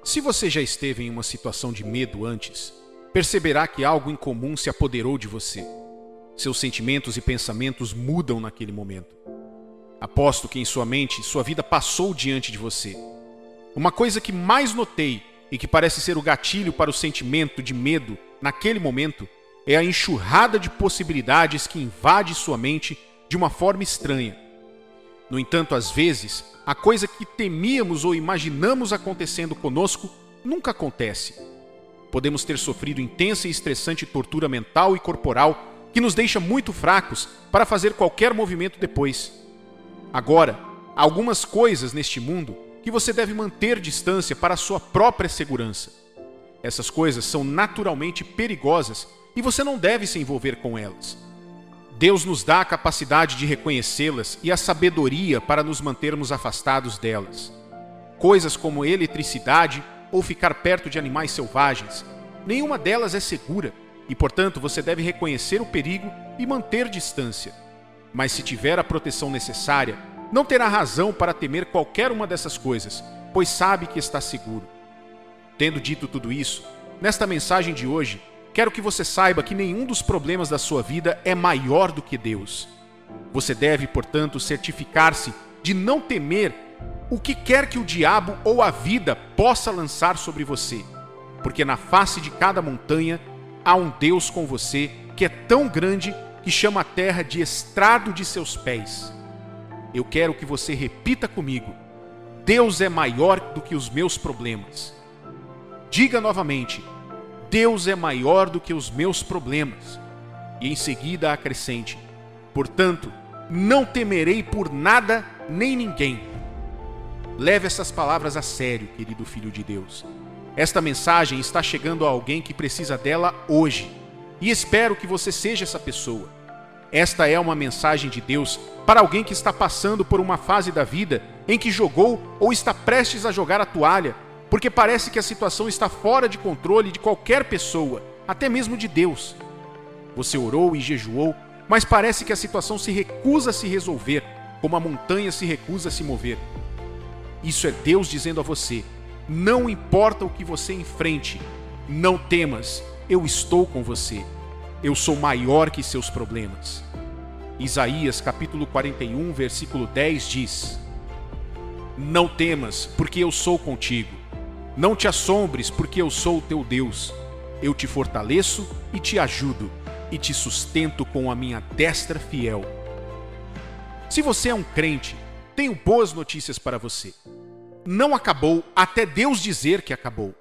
Se você já esteve em uma situação de medo antes, perceberá que algo incomum se apoderou de você. Seus sentimentos e pensamentos mudam naquele momento. Aposto que em sua mente, sua vida passou diante de você. Uma coisa que mais notei e que parece ser o gatilho para o sentimento de medo naquele momento é a enxurrada de possibilidades que invade sua mente de uma forma estranha. No entanto, às vezes, a coisa que temíamos ou imaginamos acontecendo conosco nunca acontece. Podemos ter sofrido intensa e estressante tortura mental e corporal que nos deixa muito fracos para fazer qualquer movimento depois. Agora, há algumas coisas neste mundo que você deve manter distância para a sua própria segurança. Essas coisas são naturalmente perigosas e você não deve se envolver com elas. Deus nos dá a capacidade de reconhecê-las e a sabedoria para nos mantermos afastados delas. Coisas como eletricidade ou ficar perto de animais selvagens, nenhuma delas é segura e, portanto, você deve reconhecer o perigo e manter distância. Mas se tiver a proteção necessária, não terá razão para temer qualquer uma dessas coisas, pois sabe que está seguro. Tendo dito tudo isso, nesta mensagem de hoje, quero que você saiba que nenhum dos problemas da sua vida é maior do que Deus. Você deve, portanto, certificar-se de não temer o que quer que o diabo ou a vida possa lançar sobre você, porque na face de cada montanha há um Deus com você que é tão grande que chama a terra de estrado de seus pés. Eu quero que você repita comigo: Deus é maior do que os meus problemas. Diga novamente: Deus é maior do que os meus problemas. E em seguida acrescente: portanto, não temerei por nada nem ninguém. Leve essas palavras a sério, querido filho de Deus. Esta mensagem está chegando a alguém que precisa dela hoje. E espero que você seja essa pessoa. Esta é uma mensagem de Deus para alguém que está passando por uma fase da vida em que jogou ou está prestes a jogar a toalha, porque parece que a situação está fora de controle de qualquer pessoa, até mesmo de Deus. Você orou e jejuou, mas parece que a situação se recusa a se resolver, como a montanha se recusa a se mover. Isso é Deus dizendo a você: não importa o que você enfrente, não temas, eu estou com você. Eu sou maior que seus problemas. Isaías capítulo 41, versículo 10 diz: não temas, porque eu sou contigo. Não te assombres, porque eu sou o teu Deus. Eu te fortaleço e te ajudo, e te sustento com a minha destra fiel. Se você é um crente, tenho boas notícias para você. Não acabou até Deus dizer que acabou.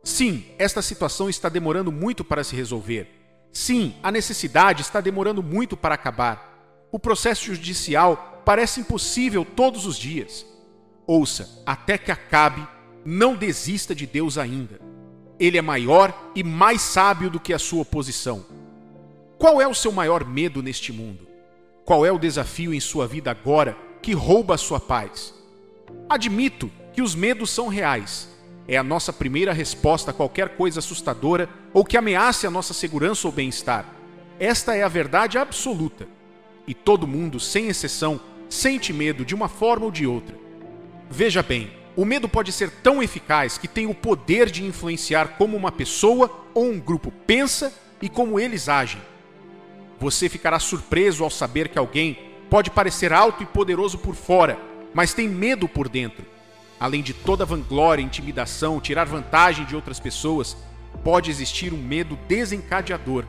Sim, esta situação está demorando muito para se resolver. Sim, a necessidade está demorando muito para acabar. O processo judicial parece impossível todos os dias. Ouça, até que acabe, não desista de Deus ainda. Ele é maior e mais sábio do que a sua oposição. Qual é o seu maior medo neste mundo? Qual é o desafio em sua vida agora que rouba a sua paz? Admito que os medos são reais. É a nossa primeira resposta a qualquer coisa assustadora ou que ameace a nossa segurança ou bem-estar. Esta é a verdade absoluta. E todo mundo, sem exceção, sente medo de uma forma ou de outra. Veja bem, o medo pode ser tão eficaz que tem o poder de influenciar como uma pessoa ou um grupo pensa e como eles agem. Você ficará surpreso ao saber que alguém pode parecer alto e poderoso por fora, mas tem medo por dentro. Além de toda vanglória, intimidação, tirar vantagem de outras pessoas, pode existir um medo desencadeador.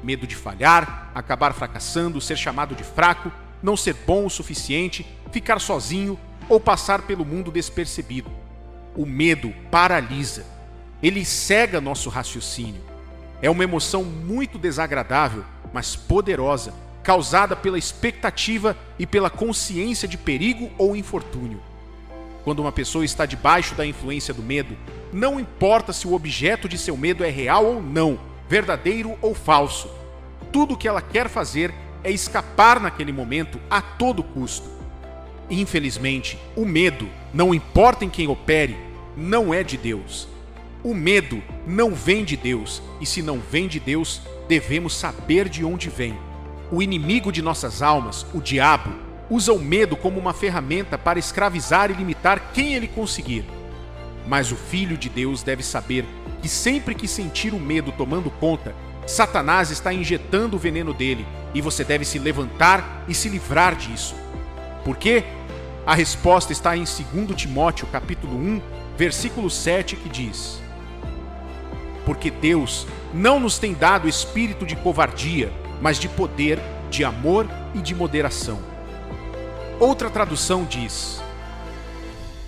Medo de falhar, acabar fracassando, ser chamado de fraco, não ser bom o suficiente, ficar sozinho ou passar pelo mundo despercebido. O medo paralisa. Ele cega nosso raciocínio. É uma emoção muito desagradável, mas poderosa, causada pela expectativa e pela consciência de perigo ou infortúnio. Quando uma pessoa está debaixo da influência do medo, não importa se o objeto de seu medo é real ou não, verdadeiro ou falso. Tudo o que ela quer fazer é escapar naquele momento a todo custo. Infelizmente, o medo, não importa em quem opere, não é de Deus. O medo não vem de Deus, e se não vem de Deus, devemos saber de onde vem. O inimigo de nossas almas, o diabo, usa o medo como uma ferramenta para escravizar e limitar quem ele conseguir. Mas o Filho de Deus deve saber que sempre que sentir o medo tomando conta, Satanás está injetando o veneno dele e você deve se levantar e se livrar disso. Por quê? A resposta está em 2 Timóteo capítulo 1, versículo 7, que diz: porque Deus não nos tem dado espírito de covardia, mas de poder, de amor e de moderação. Outra tradução diz: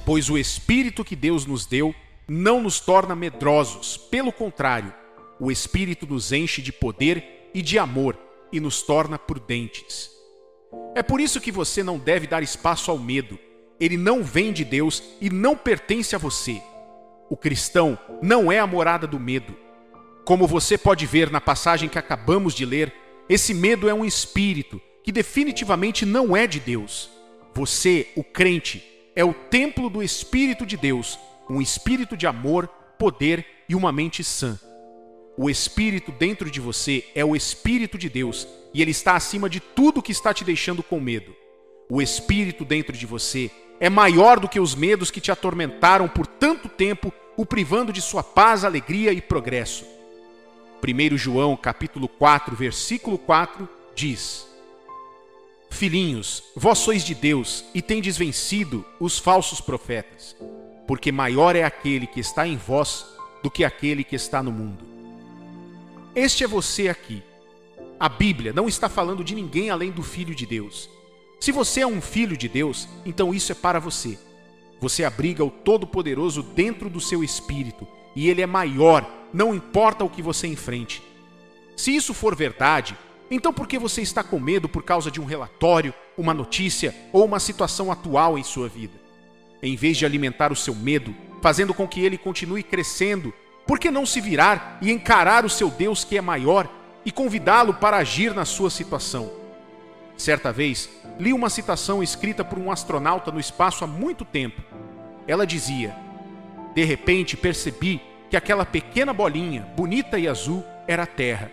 pois o Espírito que Deus nos deu não nos torna medrosos, pelo contrário, o Espírito nos enche de poder e de amor e nos torna prudentes. É por isso que você não deve dar espaço ao medo. Ele não vem de Deus e não pertence a você. O cristão não é a morada do medo. Como você pode ver na passagem que acabamos de ler, esse medo é um espírito que definitivamente não é de Deus. Você, o crente, é o templo do Espírito de Deus, um espírito de amor, poder e uma mente sã. O Espírito dentro de você é o Espírito de Deus e ele está acima de tudo que está te deixando com medo. O Espírito dentro de você é maior do que os medos que te atormentaram por tanto tempo, o privando de sua paz, alegria e progresso. 1 João capítulo 4, versículo 4 diz: filhinhos, vós sois de Deus e tendes vencido os falsos profetas, porque maior é aquele que está em vós do que aquele que está no mundo. Este é você aqui. A Bíblia não está falando de ninguém além do Filho de Deus. Se você é um filho de Deus, então isso é para você. Você abriga o Todo-Poderoso dentro do seu espírito e ele é maior, não importa o que você enfrente. Se isso for verdade, então por que você está com medo por causa de um relatório, uma notícia ou uma situação atual em sua vida? Em vez de alimentar o seu medo, fazendo com que ele continue crescendo, por que não se virar e encarar o seu Deus que é maior e convidá-lo para agir na sua situação? Certa vez, li uma citação escrita por um astronauta no espaço há muito tempo. Ela dizia: de repente percebi que aquela pequena bolinha, bonita e azul, era a Terra.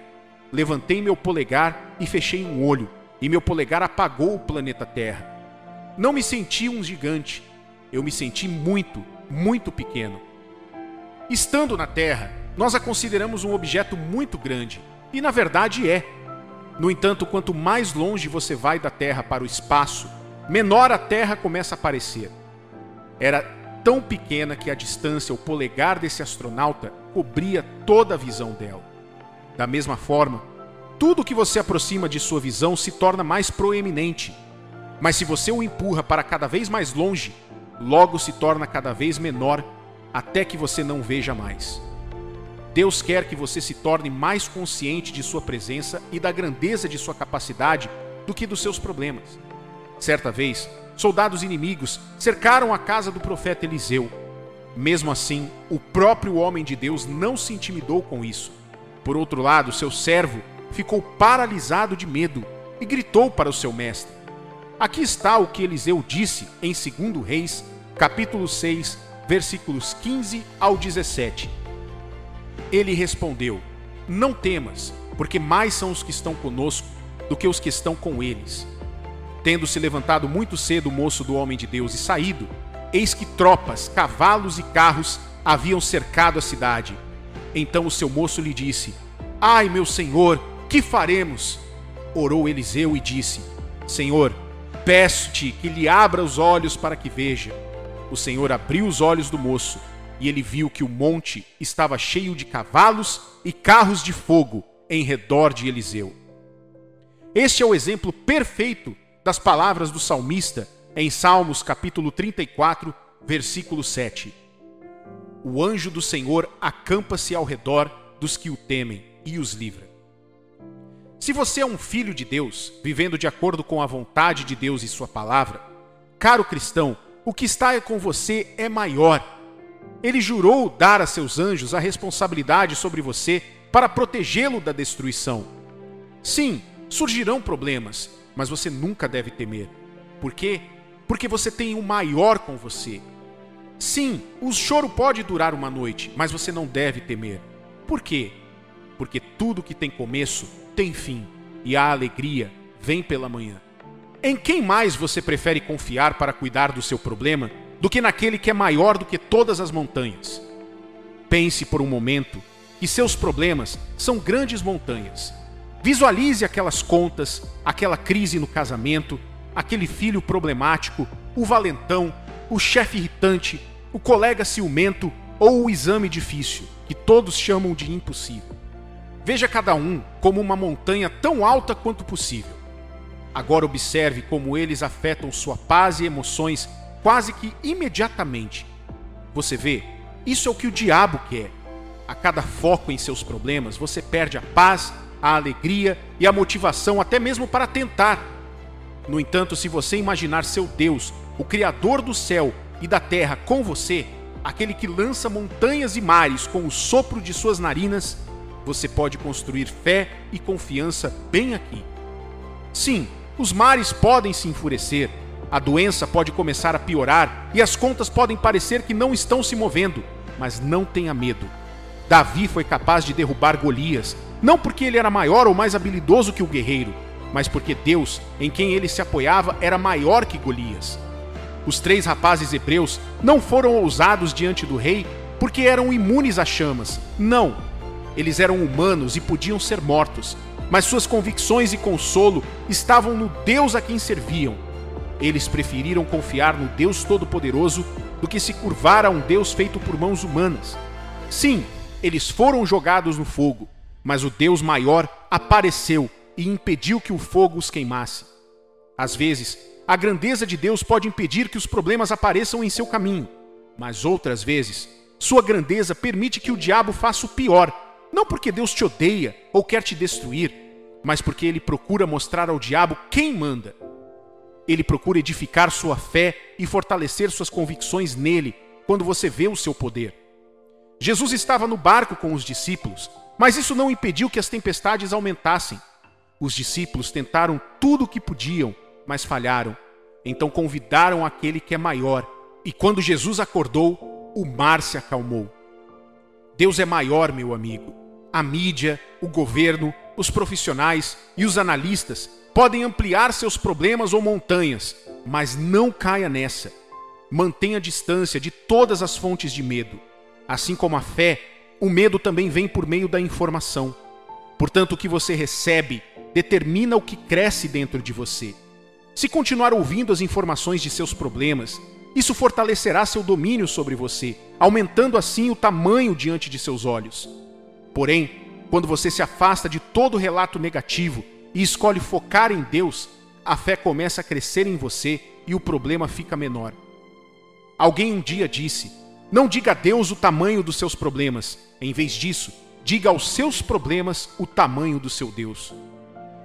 Levantei meu polegar e fechei um olho, e meu polegar apagou o planeta Terra. Não me senti um gigante, eu me senti muito, muito pequeno. Estando na Terra, nós a consideramos um objeto muito grande, e na verdade é. No entanto, quanto mais longe você vai da Terra para o espaço, menor a Terra começa a parecer. Era tão pequena que a distância, o polegar desse astronauta, cobria toda a visão dela. Da mesma forma, tudo que você aproxima de sua visão se torna mais proeminente. Mas se você o empurra para cada vez mais longe, logo se torna cada vez menor, até que você não veja mais. Deus quer que você se torne mais consciente de sua presença e da grandeza de sua capacidade do que dos seus problemas. Certa vez, soldados inimigos cercaram a casa do profeta Eliseu. Mesmo assim, o próprio homem de Deus não se intimidou com isso. Por outro lado, seu servo ficou paralisado de medo e gritou para o seu mestre. Aqui está o que Eliseu disse em 2 Reis, capítulo 6, versículos 15 ao 17. Ele respondeu: não temas, porque mais são os que estão conosco do que os que estão com eles. Tendo se levantado muito cedo o moço do homem de Deus e saído, eis que tropas, cavalos e carros haviam cercado a cidade. Então o seu moço lhe disse: ai, meu senhor, que faremos? Orou Eliseu e disse: Senhor, peço-te que lhe abra os olhos para que veja. O Senhor abriu os olhos do moço, e ele viu que o monte estava cheio de cavalos e carros de fogo em redor de Eliseu. Este é o exemplo perfeito das palavras do salmista em Salmos capítulo 34, versículo 7. O anjo do Senhor acampa-se ao redor dos que o temem e os livra. Se você é um filho de Deus, vivendo de acordo com a vontade de Deus e sua palavra, caro cristão, o que está com você é maior. Ele jurou dar a seus anjos a responsabilidade sobre você para protegê-lo da destruição. Sim, surgirão problemas, mas você nunca deve temer. Por quê? Porque você tem o maior com você. Sim, o choro pode durar uma noite, mas você não deve temer. Por quê? Porque tudo que tem começo tem fim, e a alegria vem pela manhã. Em quem mais você prefere confiar para cuidar do seu problema, do que naquele que é maior do que todas as montanhas. Pense por um momento que seus problemas são grandes montanhas. Visualize aquelas contas, aquela crise no casamento, aquele filho problemático, o valentão, o chefe irritante, o colega ciumento ou o exame difícil, que todos chamam de impossível. Veja cada um como uma montanha tão alta quanto possível. Agora observe como eles afetam sua paz e emoções quase que imediatamente. Você vê? Isso é o que o diabo quer. A cada foco em seus problemas, você perde a paz, a alegria e a motivação até mesmo para tentar. No entanto, se você imaginar seu Deus, o Criador do céu e da terra, com você, aquele que lança montanhas e mares com o sopro de suas narinas, você pode construir fé e confiança bem aqui. Sim, os mares podem se enfurecer, a doença pode começar a piorar e as contas podem parecer que não estão se movendo, mas não tenha medo. Davi foi capaz de derrubar Golias, não porque ele era maior ou mais habilidoso que o guerreiro, mas porque Deus, em quem ele se apoiava, era maior que Golias. Os 3 rapazes hebreus não foram ousados diante do rei porque eram imunes a chamas. Não! Eles eram humanos e podiam ser mortos, mas suas convicções e consolo estavam no Deus a quem serviam. Eles preferiram confiar no Deus Todo-Poderoso do que se curvar a um Deus feito por mãos humanas. Sim, eles foram jogados no fogo, mas o Deus maior apareceu e impediu que o fogo os queimasse. Às vezes, a grandeza de Deus pode impedir que os problemas apareçam em seu caminho, mas outras vezes, sua grandeza permite que o diabo faça o pior, não porque Deus te odeia ou quer te destruir, mas porque ele procura mostrar ao diabo quem manda. Ele procura edificar sua fé e fortalecer suas convicções nele quando você vê o seu poder. Jesus estava no barco com os discípulos, mas isso não impediu que as tempestades aumentassem. Os discípulos tentaram tudo o que podiam, mas falharam. Então convidaram aquele que é maior, e quando Jesus acordou, o mar se acalmou. Deus é maior, meu amigo. A mídia, o governo, os profissionais e os analistas podem ampliar seus problemas ou montanhas, mas não caia nessa. Mantenha a distância de todas as fontes de medo. Assim como a fé, o medo também vem por meio da informação. Portanto, o que você recebe determina o que cresce dentro de você. Se continuar ouvindo as informações de seus problemas, isso fortalecerá seu domínio sobre você, aumentando assim o tamanho diante de seus olhos. Porém, quando você se afasta de todo relato negativo e escolhe focar em Deus, a fé começa a crescer em você e o problema fica menor. Alguém um dia disse: não diga a Deus o tamanho dos seus problemas. Em vez disso, diga aos seus problemas o tamanho do seu Deus.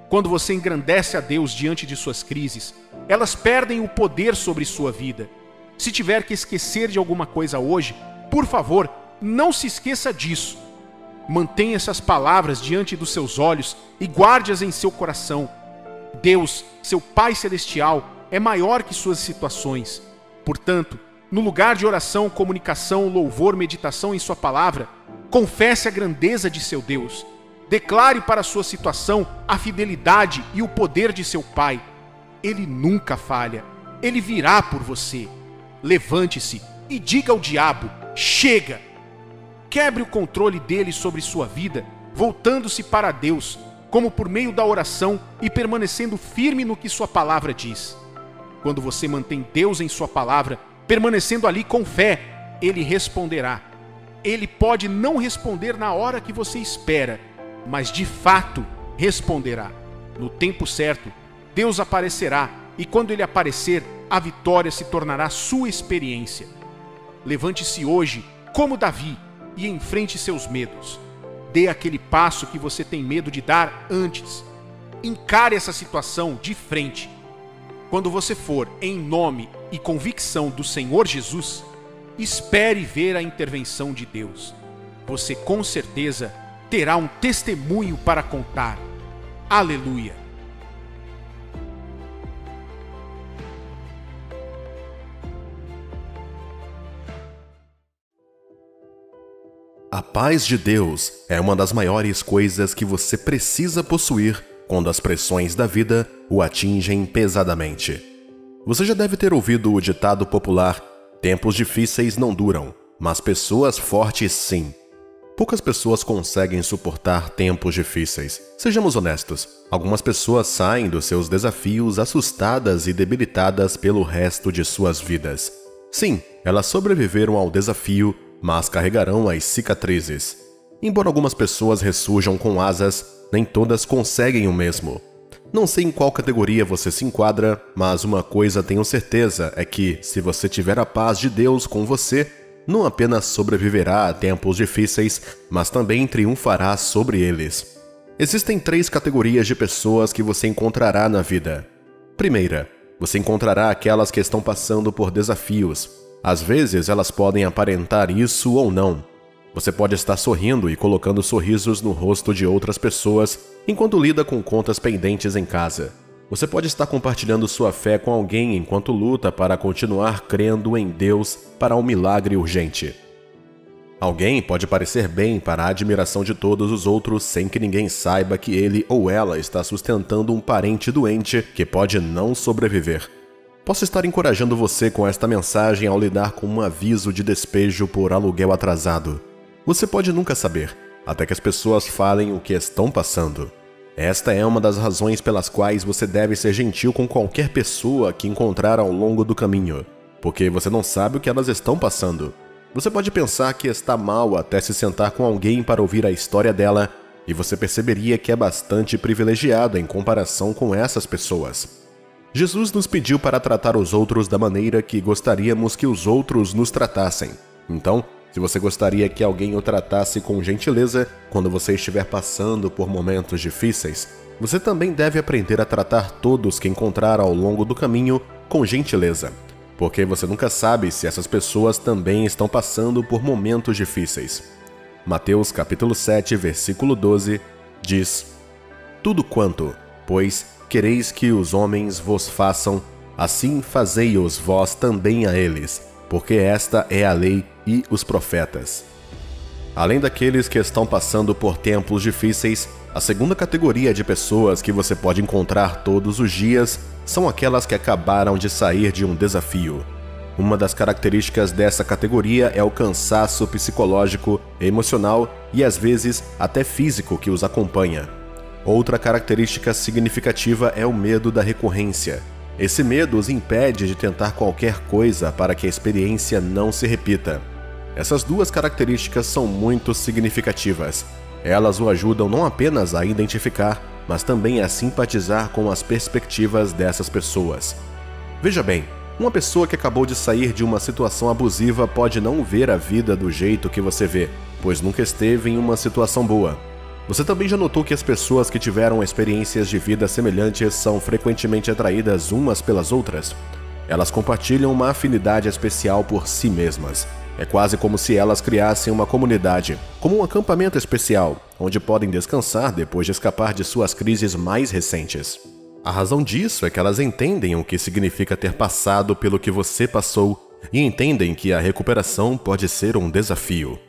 Quando você engrandece a Deus diante de suas crises, elas perdem o poder sobre sua vida. Se tiver que esquecer de alguma coisa hoje, por favor, não se esqueça disso. Mantenha essas palavras diante dos seus olhos e guarde-as em seu coração. Deus, seu Pai Celestial, é maior que suas situações. Portanto, no lugar de oração, comunicação, louvor, meditação em sua palavra, confesse a grandeza de seu Deus. Declare para sua situação a fidelidade e o poder de seu Pai. Ele nunca falha. Ele virá por você. Levante-se e diga ao diabo: chega! Quebre o controle dele sobre sua vida, voltando-se para Deus, como por meio da oração e permanecendo firme no que sua palavra diz. Quando você mantém Deus em sua palavra, permanecendo ali com fé, ele responderá. Ele pode não responder na hora que você espera, mas de fato responderá. No tempo certo, Deus aparecerá, e quando ele aparecer, a vitória se tornará sua experiência. Levante-se hoje, como Davi, e enfrente seus medos. Dê aquele passo que você tem medo de dar antes. Encare essa situação de frente. Quando você for em nome e convicção do Senhor Jesus, espere ver a intervenção de Deus. Você com certeza terá um testemunho para contar. Aleluia! A paz de Deus é uma das maiores coisas que você precisa possuir quando as pressões da vida o atingem pesadamente. Você já deve ter ouvido o ditado popular: Tempos difíceis não duram, mas pessoas fortes sim. Poucas pessoas conseguem suportar tempos difíceis. Sejamos honestos, algumas pessoas saem dos seus desafios assustadas e debilitadas pelo resto de suas vidas. Sim, elas sobreviveram ao desafio, mas carregarão as cicatrizes. Embora algumas pessoas ressurjam com asas, nem todas conseguem o mesmo. Não sei em qual categoria você se enquadra, mas uma coisa tenho certeza é que, se você tiver a paz de Deus com você, não apenas sobreviverá a tempos difíceis, mas também triunfará sobre eles. Existem 3 categorias de pessoas que você encontrará na vida. Primeira, você encontrará aquelas que estão passando por desafios. Às vezes elas podem aparentar isso ou não. Você pode estar sorrindo e colocando sorrisos no rosto de outras pessoas enquanto lida com contas pendentes em casa. Você pode estar compartilhando sua fé com alguém enquanto luta para continuar crendo em Deus para um milagre urgente. Alguém pode parecer bem para a admiração de todos os outros sem que ninguém saiba que ele ou ela está sustentando um parente doente que pode não sobreviver. Posso estar encorajando você com esta mensagem ao lidar com um aviso de despejo por aluguel atrasado. Você pode nunca saber, até que as pessoas falem o que estão passando. Esta é uma das razões pelas quais você deve ser gentil com qualquer pessoa que encontrar ao longo do caminho, porque você não sabe o que elas estão passando. Você pode pensar que está mal até se sentar com alguém para ouvir a história dela, e você perceberia que é bastante privilegiado em comparação com essas pessoas. Jesus nos pediu para tratar os outros da maneira que gostaríamos que os outros nos tratassem. Então, se você gostaria que alguém o tratasse com gentileza quando você estiver passando por momentos difíceis, você também deve aprender a tratar todos que encontrar ao longo do caminho com gentileza, porque você nunca sabe se essas pessoas também estão passando por momentos difíceis. Mateus capítulo 7, versículo 12, diz: Tudo quanto, pois, quereis que os homens vos façam, assim fazei-os vós também a eles, porque esta é a lei e os profetas. Além daqueles que estão passando por tempos difíceis, a segunda categoria de pessoas que você pode encontrar todos os dias são aquelas que acabaram de sair de um desafio. Uma das características dessa categoria é o cansaço psicológico, emocional e às vezes até físico que os acompanha. Outra característica significativa é o medo da recorrência. Esse medo os impede de tentar qualquer coisa para que a experiência não se repita. Essas 2 características são muito significativas. Elas o ajudam não apenas a identificar, mas também a simpatizar com as perspectivas dessas pessoas. Veja bem, uma pessoa que acabou de sair de uma situação abusiva pode não ver a vida do jeito que você vê, pois nunca esteve em uma situação boa. Você também já notou que as pessoas que tiveram experiências de vida semelhantes são frequentemente atraídas umas pelas outras? Elas compartilham uma afinidade especial por si mesmas. É quase como se elas criassem uma comunidade, como um acampamento especial, onde podem descansar depois de escapar de suas crises mais recentes. A razão disso é que elas entendem o que significa ter passado pelo que você passou e entendem que a recuperação pode ser um desafio.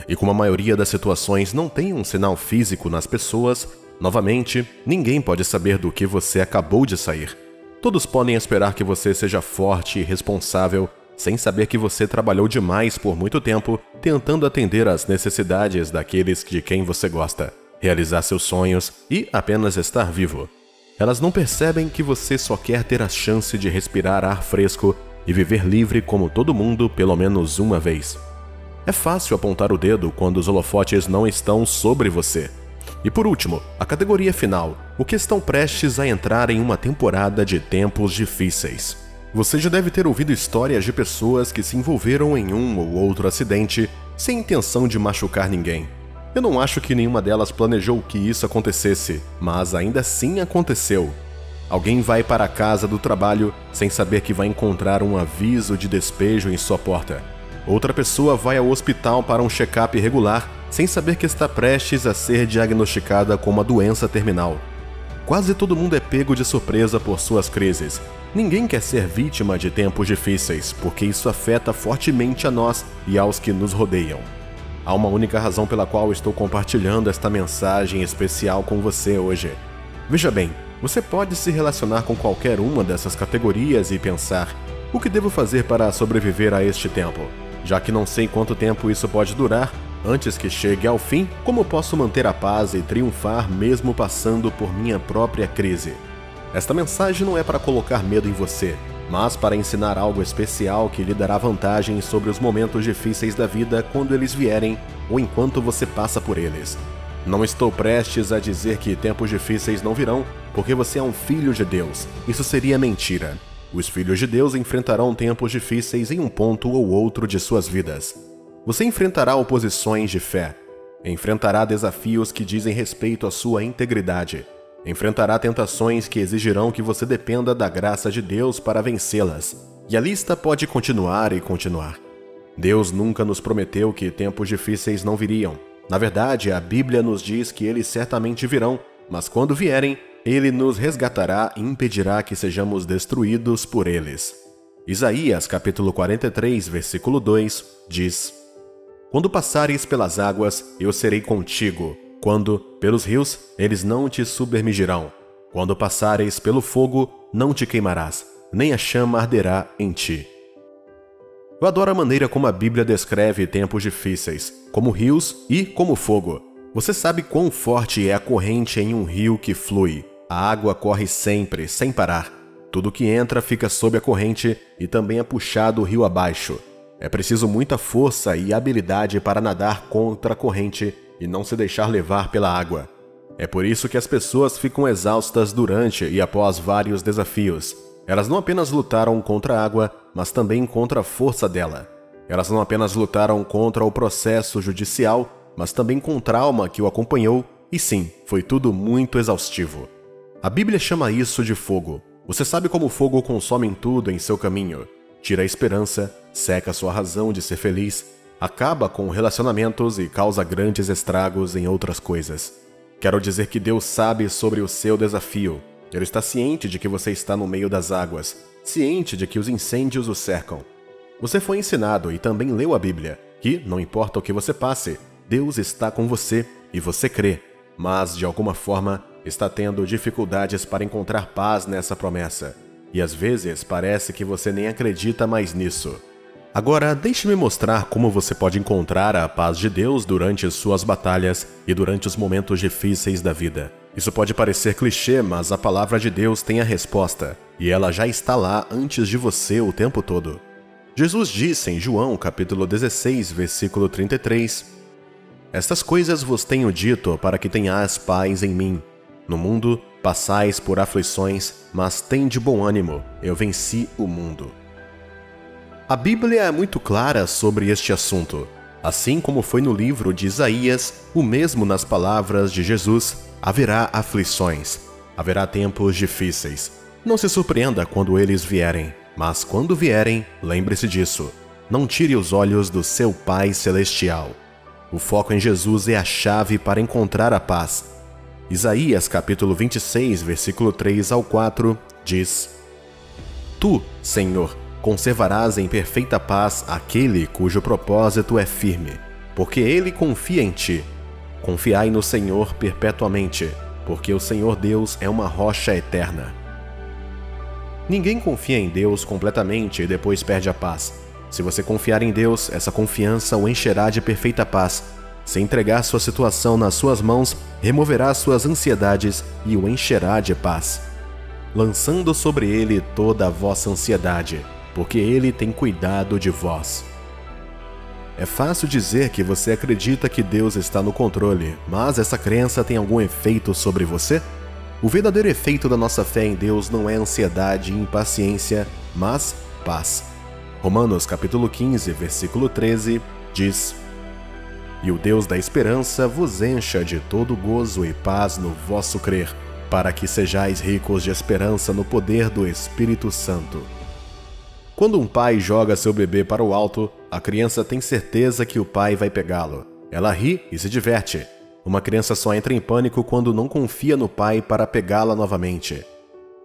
E como a maioria das situações não tem um sinal físico nas pessoas, novamente, ninguém pode saber do que você acabou de sair. Todos podem esperar que você seja forte e responsável, sem saber que você trabalhou demais por muito tempo tentando atender às necessidades daqueles de quem você gosta, realizar seus sonhos e apenas estar vivo. Elas não percebem que você só quer ter a chance de respirar ar fresco e viver livre como todo mundo pelo menos uma vez. É fácil apontar o dedo quando os holofotes não estão sobre você. E por último, a categoria final, o que estão prestes a entrar em uma temporada de tempos difíceis. Você já deve ter ouvido histórias de pessoas que se envolveram em um ou outro acidente sem intenção de machucar ninguém. Eu não acho que nenhuma delas planejou que isso acontecesse, mas ainda assim aconteceu. Alguém vai para a casa do trabalho sem saber que vai encontrar um aviso de despejo em sua porta. Outra pessoa vai ao hospital para um check-up regular sem saber que está prestes a ser diagnosticada com uma doença terminal. Quase todo mundo é pego de surpresa por suas crises. Ninguém quer ser vítima de tempos difíceis, porque isso afeta fortemente a nós e aos que nos rodeiam. Há uma única razão pela qual estou compartilhando esta mensagem especial com você hoje. Veja bem, você pode se relacionar com qualquer uma dessas categorias e pensar: O que devo fazer para sobreviver a este tempo? Já que não sei quanto tempo isso pode durar, antes que chegue ao fim, como posso manter a paz e triunfar mesmo passando por minha própria crise? Esta mensagem não é para colocar medo em você, mas para ensinar algo especial que lhe dará vantagem sobre os momentos difíceis da vida quando eles vierem ou enquanto você passa por eles. Não estou prestes a dizer que tempos difíceis não virão, porque você é um filho de Deus. Isso seria mentira. Os filhos de Deus enfrentarão tempos difíceis em um ponto ou outro de suas vidas. Você enfrentará oposições de fé. Enfrentará desafios que dizem respeito à sua integridade. Enfrentará tentações que exigirão que você dependa da graça de Deus para vencê-las. E a lista pode continuar e continuar. Deus nunca nos prometeu que tempos difíceis não viriam. Na verdade, a Bíblia nos diz que eles certamente virão, mas quando vierem, Ele nos resgatará e impedirá que sejamos destruídos por eles. Isaías capítulo 43, versículo 2, diz: Quando passares pelas águas, eu serei contigo. Quando, pelos rios, eles não te submergirão. Quando passares pelo fogo, não te queimarás, nem a chama arderá em ti. Eu adoro a maneira como a Bíblia descreve tempos difíceis, como rios e como fogo. Você sabe quão forte é a corrente em um rio que flui. A água corre sempre, sem parar. Tudo que entra fica sob a corrente e também é puxado rio abaixo. É preciso muita força e habilidade para nadar contra a corrente e não se deixar levar pela água. É por isso que as pessoas ficam exaustas durante e após vários desafios. Elas não apenas lutaram contra a água, mas também contra a força dela. Elas não apenas lutaram contra o processo judicial, mas também com o trauma que o acompanhou, e sim, foi tudo muito exaustivo. A Bíblia chama isso de fogo. Você sabe como o fogo consome tudo em seu caminho. Tira a esperança, seca sua razão de ser feliz, acaba com relacionamentos e causa grandes estragos em outras coisas. Quero dizer que Deus sabe sobre o seu desafio. Ele está ciente de que você está no meio das águas, ciente de que os incêndios o cercam. Você foi ensinado e também leu a Bíblia, que, não importa o que você passe, Deus está com você e você crê, mas, de alguma forma, está tendo dificuldades para encontrar paz nessa promessa. E às vezes parece que você nem acredita mais nisso. Agora, deixe-me mostrar como você pode encontrar a paz de Deus durante suas batalhas e durante os momentos difíceis da vida. Isso pode parecer clichê, mas a palavra de Deus tem a resposta, e ela já está lá antes de você o tempo todo. Jesus disse em João capítulo 16, versículo 33, Estas coisas vos tenho dito para que tenhais paz em mim. No mundo passais por aflições, mas tende bom ânimo, eu venci o mundo. A Bíblia é muito clara sobre este assunto. Assim como foi no livro de Isaías, o mesmo nas palavras de Jesus, haverá aflições, haverá tempos difíceis. Não se surpreenda quando eles vierem, mas quando vierem, lembre-se disso. Não tire os olhos do seu Pai Celestial. O foco em Jesus é a chave para encontrar a paz. Isaías capítulo 26, versículo 3 ao 4, diz: Tu, Senhor, conservarás em perfeita paz aquele cujo propósito é firme, porque ele confia em ti. Confiai no Senhor perpetuamente, porque o Senhor Deus é uma rocha eterna. Ninguém confia em Deus completamente e depois perde a paz. Se você confiar em Deus, essa confiança o encherá de perfeita paz. Se entregar sua situação nas suas mãos, removerá suas ansiedades e o encherá de paz, lançando sobre ele toda a vossa ansiedade, porque ele tem cuidado de vós. É fácil dizer que você acredita que Deus está no controle, mas essa crença tem algum efeito sobre você? O verdadeiro efeito da nossa fé em Deus não é ansiedade e impaciência, mas paz. Romanos capítulo 15, versículo 13, diz: E o Deus da esperança vos encha de todo gozo e paz no vosso crer, para que sejais ricos de esperança no poder do Espírito Santo. Quando um pai joga seu bebê para o alto, a criança tem certeza que o pai vai pegá-lo. Ela ri e se diverte. Uma criança só entra em pânico quando não confia no pai para pegá-la novamente.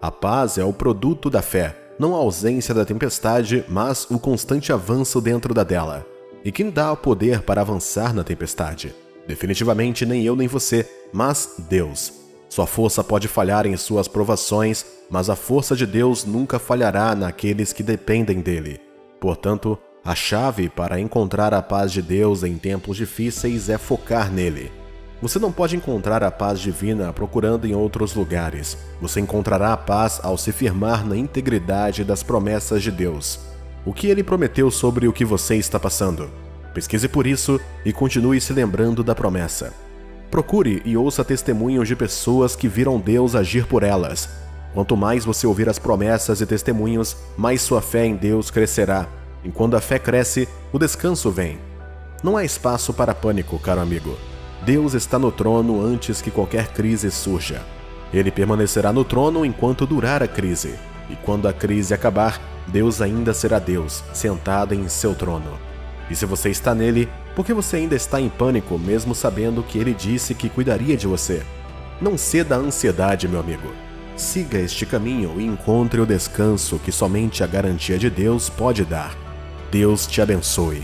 A paz é o produto da fé, não a ausência da tempestade, mas o constante avanço dentro dela. E quem dá o poder para avançar na tempestade? Definitivamente nem eu nem você, mas Deus. Sua força pode falhar em suas provações, mas a força de Deus nunca falhará naqueles que dependem dele. Portanto, a chave para encontrar a paz de Deus em tempos difíceis é focar nele. Você não pode encontrar a paz divina procurando em outros lugares. Você encontrará a paz ao se firmar na integridade das promessas de Deus. O que ele prometeu sobre o que você está passando? Pesquise por isso e continue se lembrando da promessa. Procure e ouça testemunhos de pessoas que viram Deus agir por elas. Quanto mais você ouvir as promessas e testemunhos, mais sua fé em Deus crescerá. E quando a fé cresce, o descanso vem. Não há espaço para pânico, caro amigo. Deus está no trono antes que qualquer crise surja. Ele permanecerá no trono enquanto durar a crise. E quando a crise acabar, Deus ainda será Deus, sentado em seu trono. E se você está nele, por que você ainda está em pânico, mesmo sabendo que ele disse que cuidaria de você? Não ceda à ansiedade, meu amigo. Siga este caminho e encontre o descanso que somente a garantia de Deus pode dar. Deus te abençoe.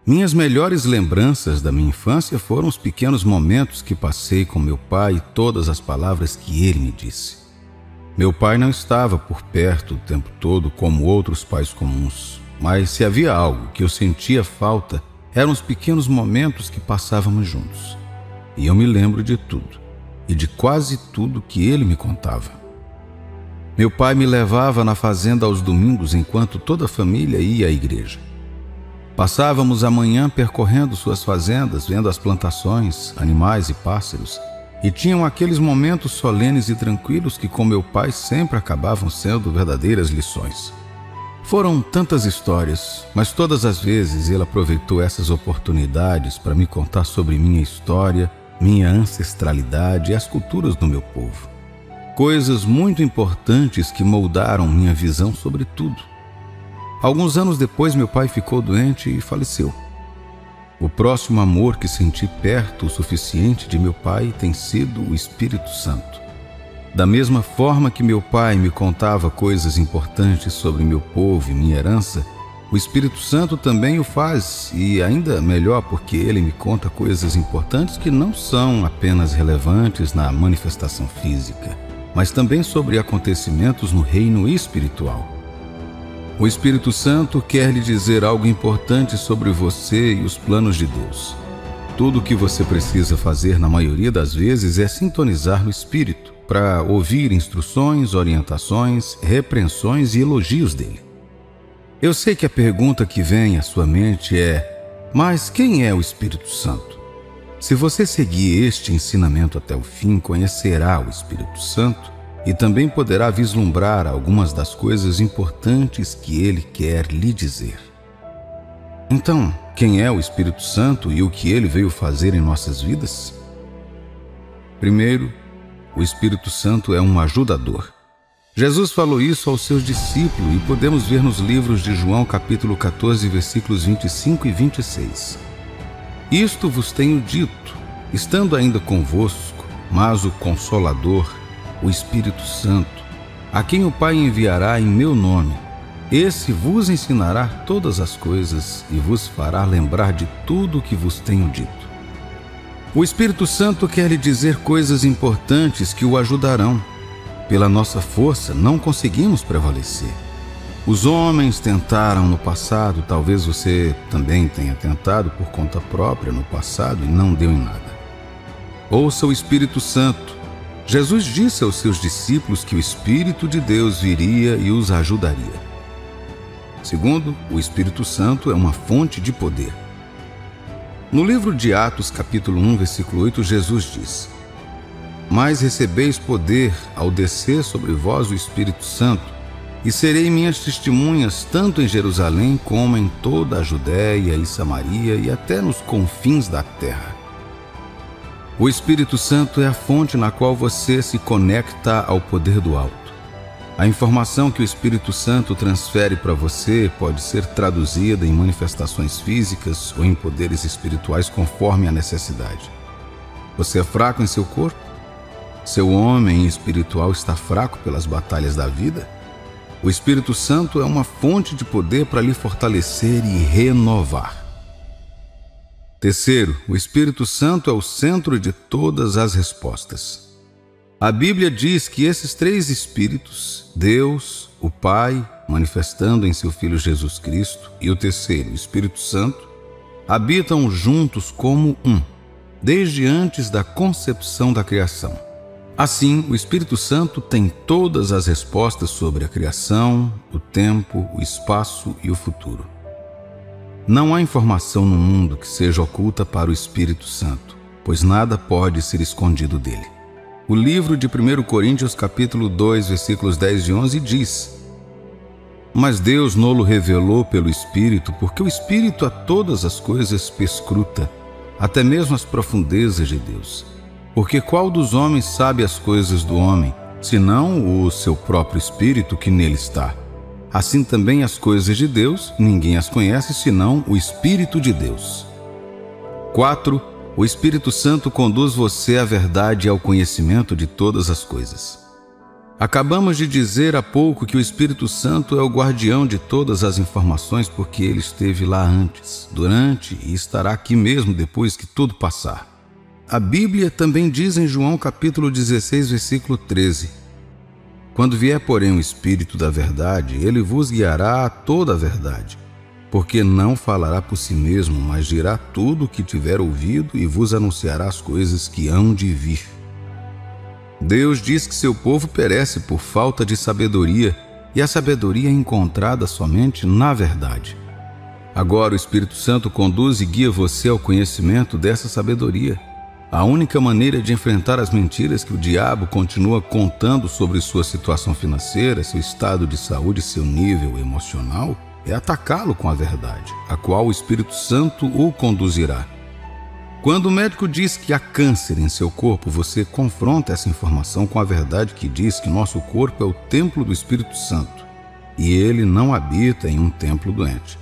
Minhas melhores lembranças da minha infância foram os pequenos momentos que passei com meu pai e todas as palavras que ele me disse. Meu pai não estava por perto o tempo todo como outros pais comuns, mas se havia algo que eu sentia falta, eram os pequenos momentos que passávamos juntos. E eu me lembro de tudo, e de quase tudo que ele me contava. Meu pai me levava na fazenda aos domingos enquanto toda a família ia à igreja. Passávamos a manhã percorrendo suas fazendas, vendo as plantações, animais e pássaros, e tinham aqueles momentos solenes e tranquilos que com meu pai sempre acabavam sendo verdadeiras lições. Foram tantas histórias, mas todas as vezes ele aproveitou essas oportunidades para me contar sobre minha história, minha ancestralidade e as culturas do meu povo. Coisas muito importantes que moldaram minha visão sobre tudo. Alguns anos depois, meu pai ficou doente e faleceu. O próximo amor que senti perto o suficiente de meu pai tem sido o Espírito Santo. Da mesma forma que meu pai me contava coisas importantes sobre meu povo e minha herança, o Espírito Santo também o faz, e ainda melhor porque ele me conta coisas importantes que não são apenas relevantes na manifestação física, mas também sobre acontecimentos no reino espiritual. O Espírito Santo quer lhe dizer algo importante sobre você e os planos de Deus. Tudo o que você precisa fazer na maioria das vezes é sintonizar no Espírito para ouvir instruções, orientações, repreensões e elogios dele. Eu sei que a pergunta que vem à sua mente é: mas quem é o Espírito Santo? Se você seguir este ensinamento até o fim, conhecerá o Espírito Santo e também poderá vislumbrar algumas das coisas importantes que ele quer lhe dizer. Então, quem é o Espírito Santo e o que ele veio fazer em nossas vidas? Primeiro, o Espírito Santo é um ajudador. Jesus falou isso aos seus discípulos e podemos ver nos livros de João capítulo 14, versículos 25 e 26. Isto vos tenho dito, estando ainda convosco, mas o Consolador, o Espírito Santo, a quem o Pai enviará em meu nome, esse vos ensinará todas as coisas e vos fará lembrar de tudo o que vos tenho dito. O Espírito Santo quer lhe dizer coisas importantes que o ajudarão. Pela nossa força não conseguimos prevalecer. Os homens tentaram no passado, talvez você também tenha tentado por conta própria no passado e não deu em nada. Ouça o Espírito Santo. Jesus disse aos seus discípulos que o Espírito de Deus viria e os ajudaria. Segundo, o Espírito Santo é uma fonte de poder. No livro de Atos, capítulo 1, versículo 8, Jesus diz: mas recebeis poder ao descer sobre vós o Espírito Santo, e serei minhas testemunhas tanto em Jerusalém como em toda a Judéia e Samaria e até nos confins da terra. O Espírito Santo é a fonte na qual você se conecta ao poder do alto. A informação que o Espírito Santo transfere para você pode ser traduzida em manifestações físicas ou em poderes espirituais conforme a necessidade. Você é fraco em seu corpo? Seu homem espiritual está fraco pelas batalhas da vida? O Espírito Santo é uma fonte de poder para lhe fortalecer e renovar. Terceiro, o Espírito Santo é o centro de todas as respostas. A Bíblia diz que esses três Espíritos, Deus, o Pai, manifestando em seu Filho Jesus Cristo, e o terceiro, o Espírito Santo, habitam juntos como um, desde antes da concepção da criação. Assim, o Espírito Santo tem todas as respostas sobre a criação, o tempo, o espaço e o futuro. Não há informação no mundo que seja oculta para o Espírito Santo, pois nada pode ser escondido dele. O livro de 1 Coríntios, capítulo 2, versículos 10 e 11 diz: Mas Deus nolo revelou pelo Espírito, porque o Espírito a todas as coisas perscruta, até mesmo as profundezas de Deus. Porque qual dos homens sabe as coisas do homem, senão o seu próprio Espírito que nele está? Assim também as coisas de Deus, ninguém as conhece, senão o Espírito de Deus. 4. O Espírito Santo conduz você à verdade e ao conhecimento de todas as coisas. Acabamos de dizer há pouco que o Espírito Santo é o guardião de todas as informações porque ele esteve lá antes, durante e estará aqui mesmo depois que tudo passar. A Bíblia também diz em João capítulo 16, versículo 13: Quando vier, porém, o Espírito da verdade, ele vos guiará a toda a verdade, porque não falará por si mesmo, mas dirá tudo o que tiver ouvido e vos anunciará as coisas que hão de vir. Deus diz que seu povo perece por falta de sabedoria, e a sabedoria é encontrada somente na verdade. Agora o Espírito Santo conduz e guia você ao conhecimento dessa sabedoria. A única maneira de enfrentar as mentiras que o diabo continua contando sobre sua situação financeira, seu estado de saúde e seu nível emocional é atacá-lo com a verdade, a qual o Espírito Santo o conduzirá. Quando o médico diz que há câncer em seu corpo, você confronta essa informação com a verdade que diz que nosso corpo é o templo do Espírito Santo e ele não habita em um templo doente.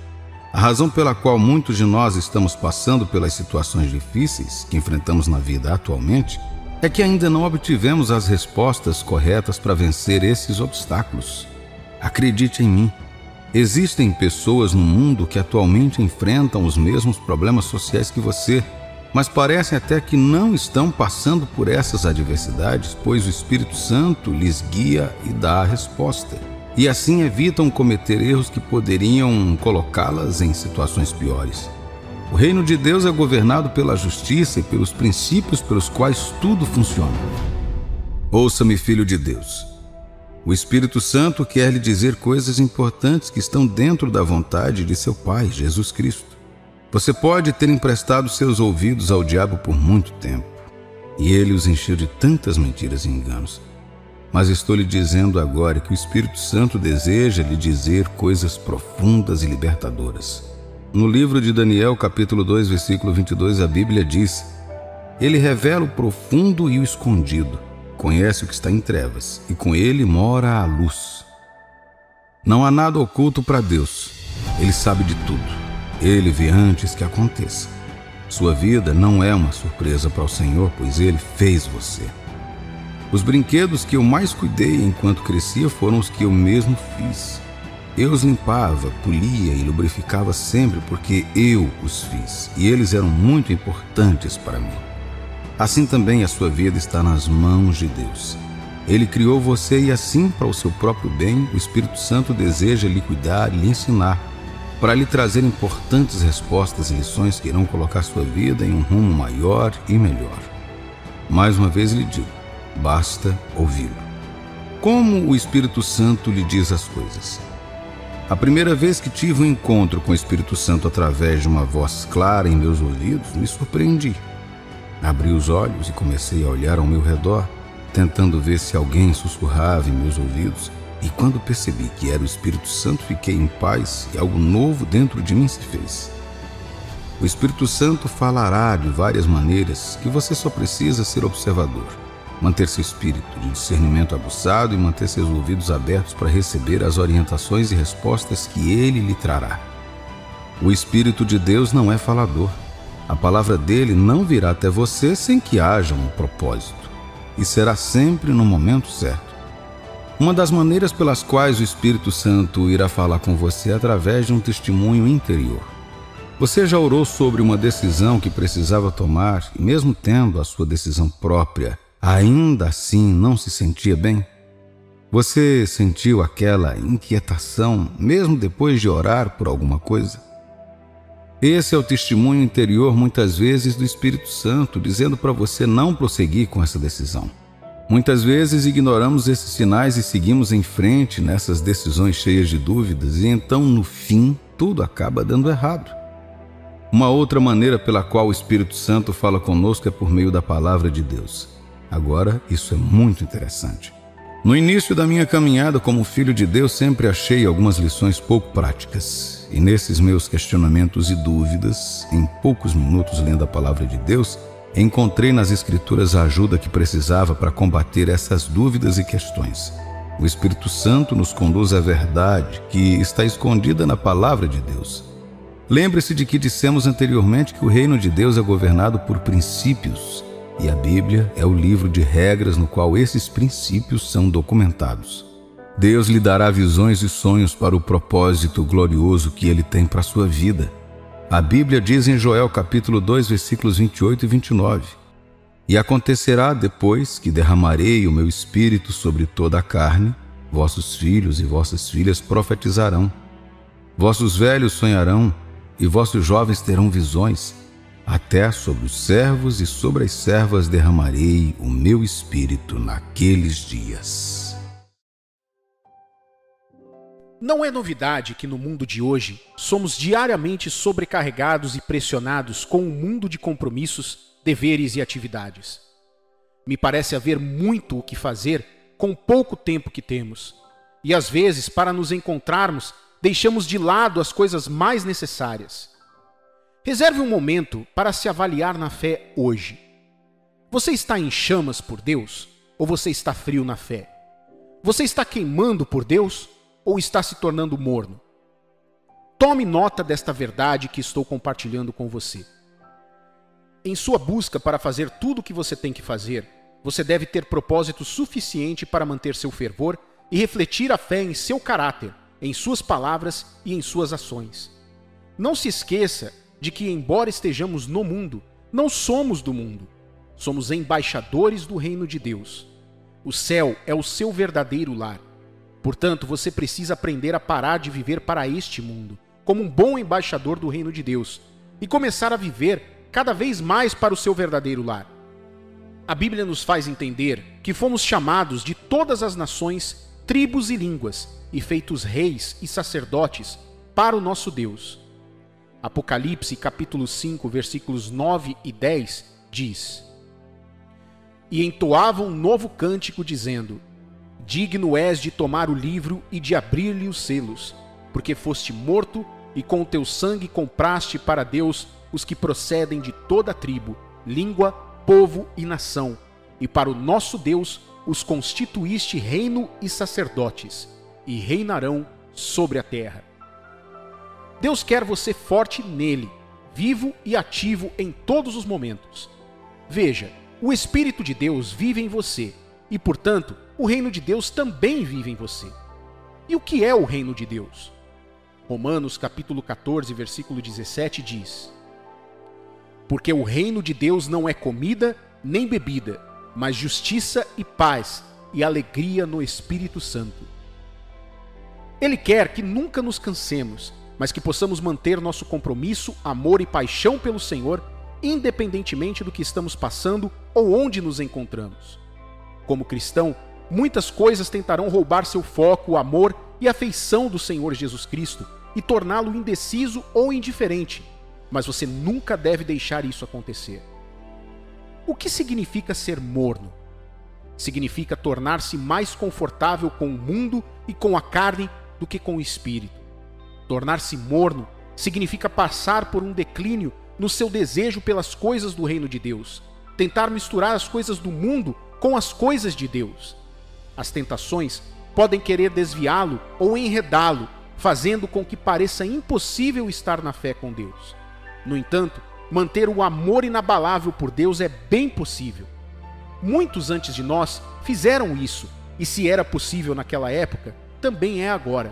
A razão pela qual muitos de nós estamos passando pelas situações difíceis que enfrentamos na vida atualmente é que ainda não obtivemos as respostas corretas para vencer esses obstáculos. Acredite em mim, existem pessoas no mundo que atualmente enfrentam os mesmos problemas sociais que você, mas parecem até que não estão passando por essas adversidades, pois o Espírito Santo lhes guia e dá a resposta. E assim evitam cometer erros que poderiam colocá-las em situações piores. O reino de Deus é governado pela justiça e pelos princípios pelos quais tudo funciona. Ouça-me, filho de Deus. O Espírito Santo quer lhe dizer coisas importantes que estão dentro da vontade de seu Pai, Jesus Cristo. Você pode ter emprestado seus ouvidos ao diabo por muito tempo, e ele os encheu de tantas mentiras e enganos. Mas estou lhe dizendo agora que o Espírito Santo deseja lhe dizer coisas profundas e libertadoras. No livro de Daniel, capítulo 2, versículo 22, a Bíblia diz: Ele revela o profundo e o escondido, conhece o que está em trevas, e com ele mora a luz. Não há nada oculto para Deus, ele sabe de tudo, ele vê antes que aconteça. Sua vida não é uma surpresa para o Senhor, pois ele fez você. Os brinquedos que eu mais cuidei enquanto crescia foram os que eu mesmo fiz. Eu os limpava, polia e lubrificava sempre porque eu os fiz, e eles eram muito importantes para mim. Assim também a sua vida está nas mãos de Deus. Ele criou você e assim, para o seu próprio bem, o Espírito Santo deseja lhe cuidar e lhe ensinar, para lhe trazer importantes respostas e lições que irão colocar sua vida em um rumo maior e melhor. Mais uma vez lhe digo, basta ouvi-lo. Como o Espírito Santo lhe diz as coisas? A primeira vez que tive um encontro com o Espírito Santo através de uma voz clara em meus ouvidos, me surpreendi. Abri os olhos e comecei a olhar ao meu redor, tentando ver se alguém sussurrava em meus ouvidos, e quando percebi que era o Espírito Santo, fiquei em paz e algo novo dentro de mim se fez. O Espírito Santo falará de várias maneiras que você só precisa ser observador, manter seu espírito de discernimento aguçado e manter seus ouvidos abertos para receber as orientações e respostas que ele lhe trará. O Espírito de Deus não é falador. A palavra dele não virá até você sem que haja um propósito, e será sempre no momento certo. Uma das maneiras pelas quais o Espírito Santo irá falar com você é através de um testemunho interior. Você já orou sobre uma decisão que precisava tomar e, mesmo tendo a sua decisão própria, ainda assim não se sentia bem? Você sentiu aquela inquietação mesmo depois de orar por alguma coisa? Esse é o testemunho interior, muitas vezes, do Espírito Santo, dizendo para você não prosseguir com essa decisão. Muitas vezes ignoramos esses sinais e seguimos em frente nessas decisões cheias de dúvidas e então, no fim, tudo acaba dando errado. Uma outra maneira pela qual o Espírito Santo fala conosco é por meio da palavra de Deus. Agora, isso é muito interessante. No início da minha caminhada como filho de Deus, sempre achei algumas lições pouco práticas. E nesses meus questionamentos e dúvidas, em poucos minutos lendo a palavra de Deus, encontrei nas Escrituras a ajuda que precisava para combater essas dúvidas e questões. O Espírito Santo nos conduz à verdade que está escondida na palavra de Deus. Lembre-se de que dissemos anteriormente que o reino de Deus é governado por princípios, e a Bíblia é o livro de regras no qual esses princípios são documentados. Deus lhe dará visões e sonhos para o propósito glorioso que Ele tem para a sua vida. A Bíblia diz em Joel capítulo 2, versículos 28 e 29: E acontecerá depois que derramarei o meu espírito sobre toda a carne, vossos filhos e vossas filhas profetizarão, vossos velhos sonharão e vossos jovens terão visões, até sobre os servos e sobre as servas derramarei o meu espírito naqueles dias. Não é novidade que no mundo de hoje somos diariamente sobrecarregados e pressionados com um mundo de compromissos, deveres e atividades. Me parece haver muito o que fazer com pouco tempo que temos. E às vezes, para nos encontrarmos, deixamos de lado as coisas mais necessárias. Reserve um momento para se avaliar na fé hoje. Você está em chamas por Deus ou você está frio na fé? Você está queimando por Deus ou está se tornando morno? Tome nota desta verdade que estou compartilhando com você. Em sua busca para fazer tudo o que você tem que fazer, você deve ter propósito suficiente para manter seu fervor e refletir a fé em seu caráter, em suas palavras e em suas ações. Não se esqueça de que, embora estejamos no mundo, não somos do mundo. Somos embaixadores do reino de Deus. O céu é o seu verdadeiro lar. Portanto, você precisa aprender a parar de viver para este mundo, como um bom embaixador do reino de Deus, e começar a viver cada vez mais para o seu verdadeiro lar. A Bíblia nos faz entender que fomos chamados de todas as nações, tribos e línguas, e feitos reis e sacerdotes para o nosso Deus. Apocalipse capítulo 5, versículos 9 e 10 diz: E entoavam um novo cântico dizendo: Digno és de tomar o livro e de abrir-lhe os selos, porque foste morto e com o teu sangue compraste para Deus os que procedem de toda tribo, língua, povo e nação, e para o nosso Deus os constituíste reino e sacerdotes, e reinarão sobre a terra. Deus quer você forte nele, vivo e ativo em todos os momentos. Veja, o Espírito de Deus vive em você, e, portanto, o reino de Deus também vive em você. E o que é o reino de Deus? Romanos capítulo 14, versículo 17 diz: Porque o reino de Deus não é comida nem bebida, mas justiça e paz e alegria no Espírito Santo. Ele quer que nunca nos cansemos, mas que possamos manter nosso compromisso, amor e paixão pelo Senhor, independentemente do que estamos passando ou onde nos encontramos. Como cristão, muitas coisas tentarão roubar seu foco, o amor e a afeição do Senhor Jesus Cristo e torná-lo indeciso ou indiferente, mas você nunca deve deixar isso acontecer. O que significa ser morno? Significa tornar-se mais confortável com o mundo e com a carne do que com o espírito. Tornar-se morno significa passar por um declínio no seu desejo pelas coisas do reino de Deus, tentar misturar as coisas do mundo com as coisas de Deus. As tentações podem querer desviá-lo ou enredá-lo, fazendo com que pareça impossível estar na fé com Deus. No entanto, manter o amor inabalável por Deus é bem possível. Muitos antes de nós fizeram isso E se era possível naquela época, também é agora.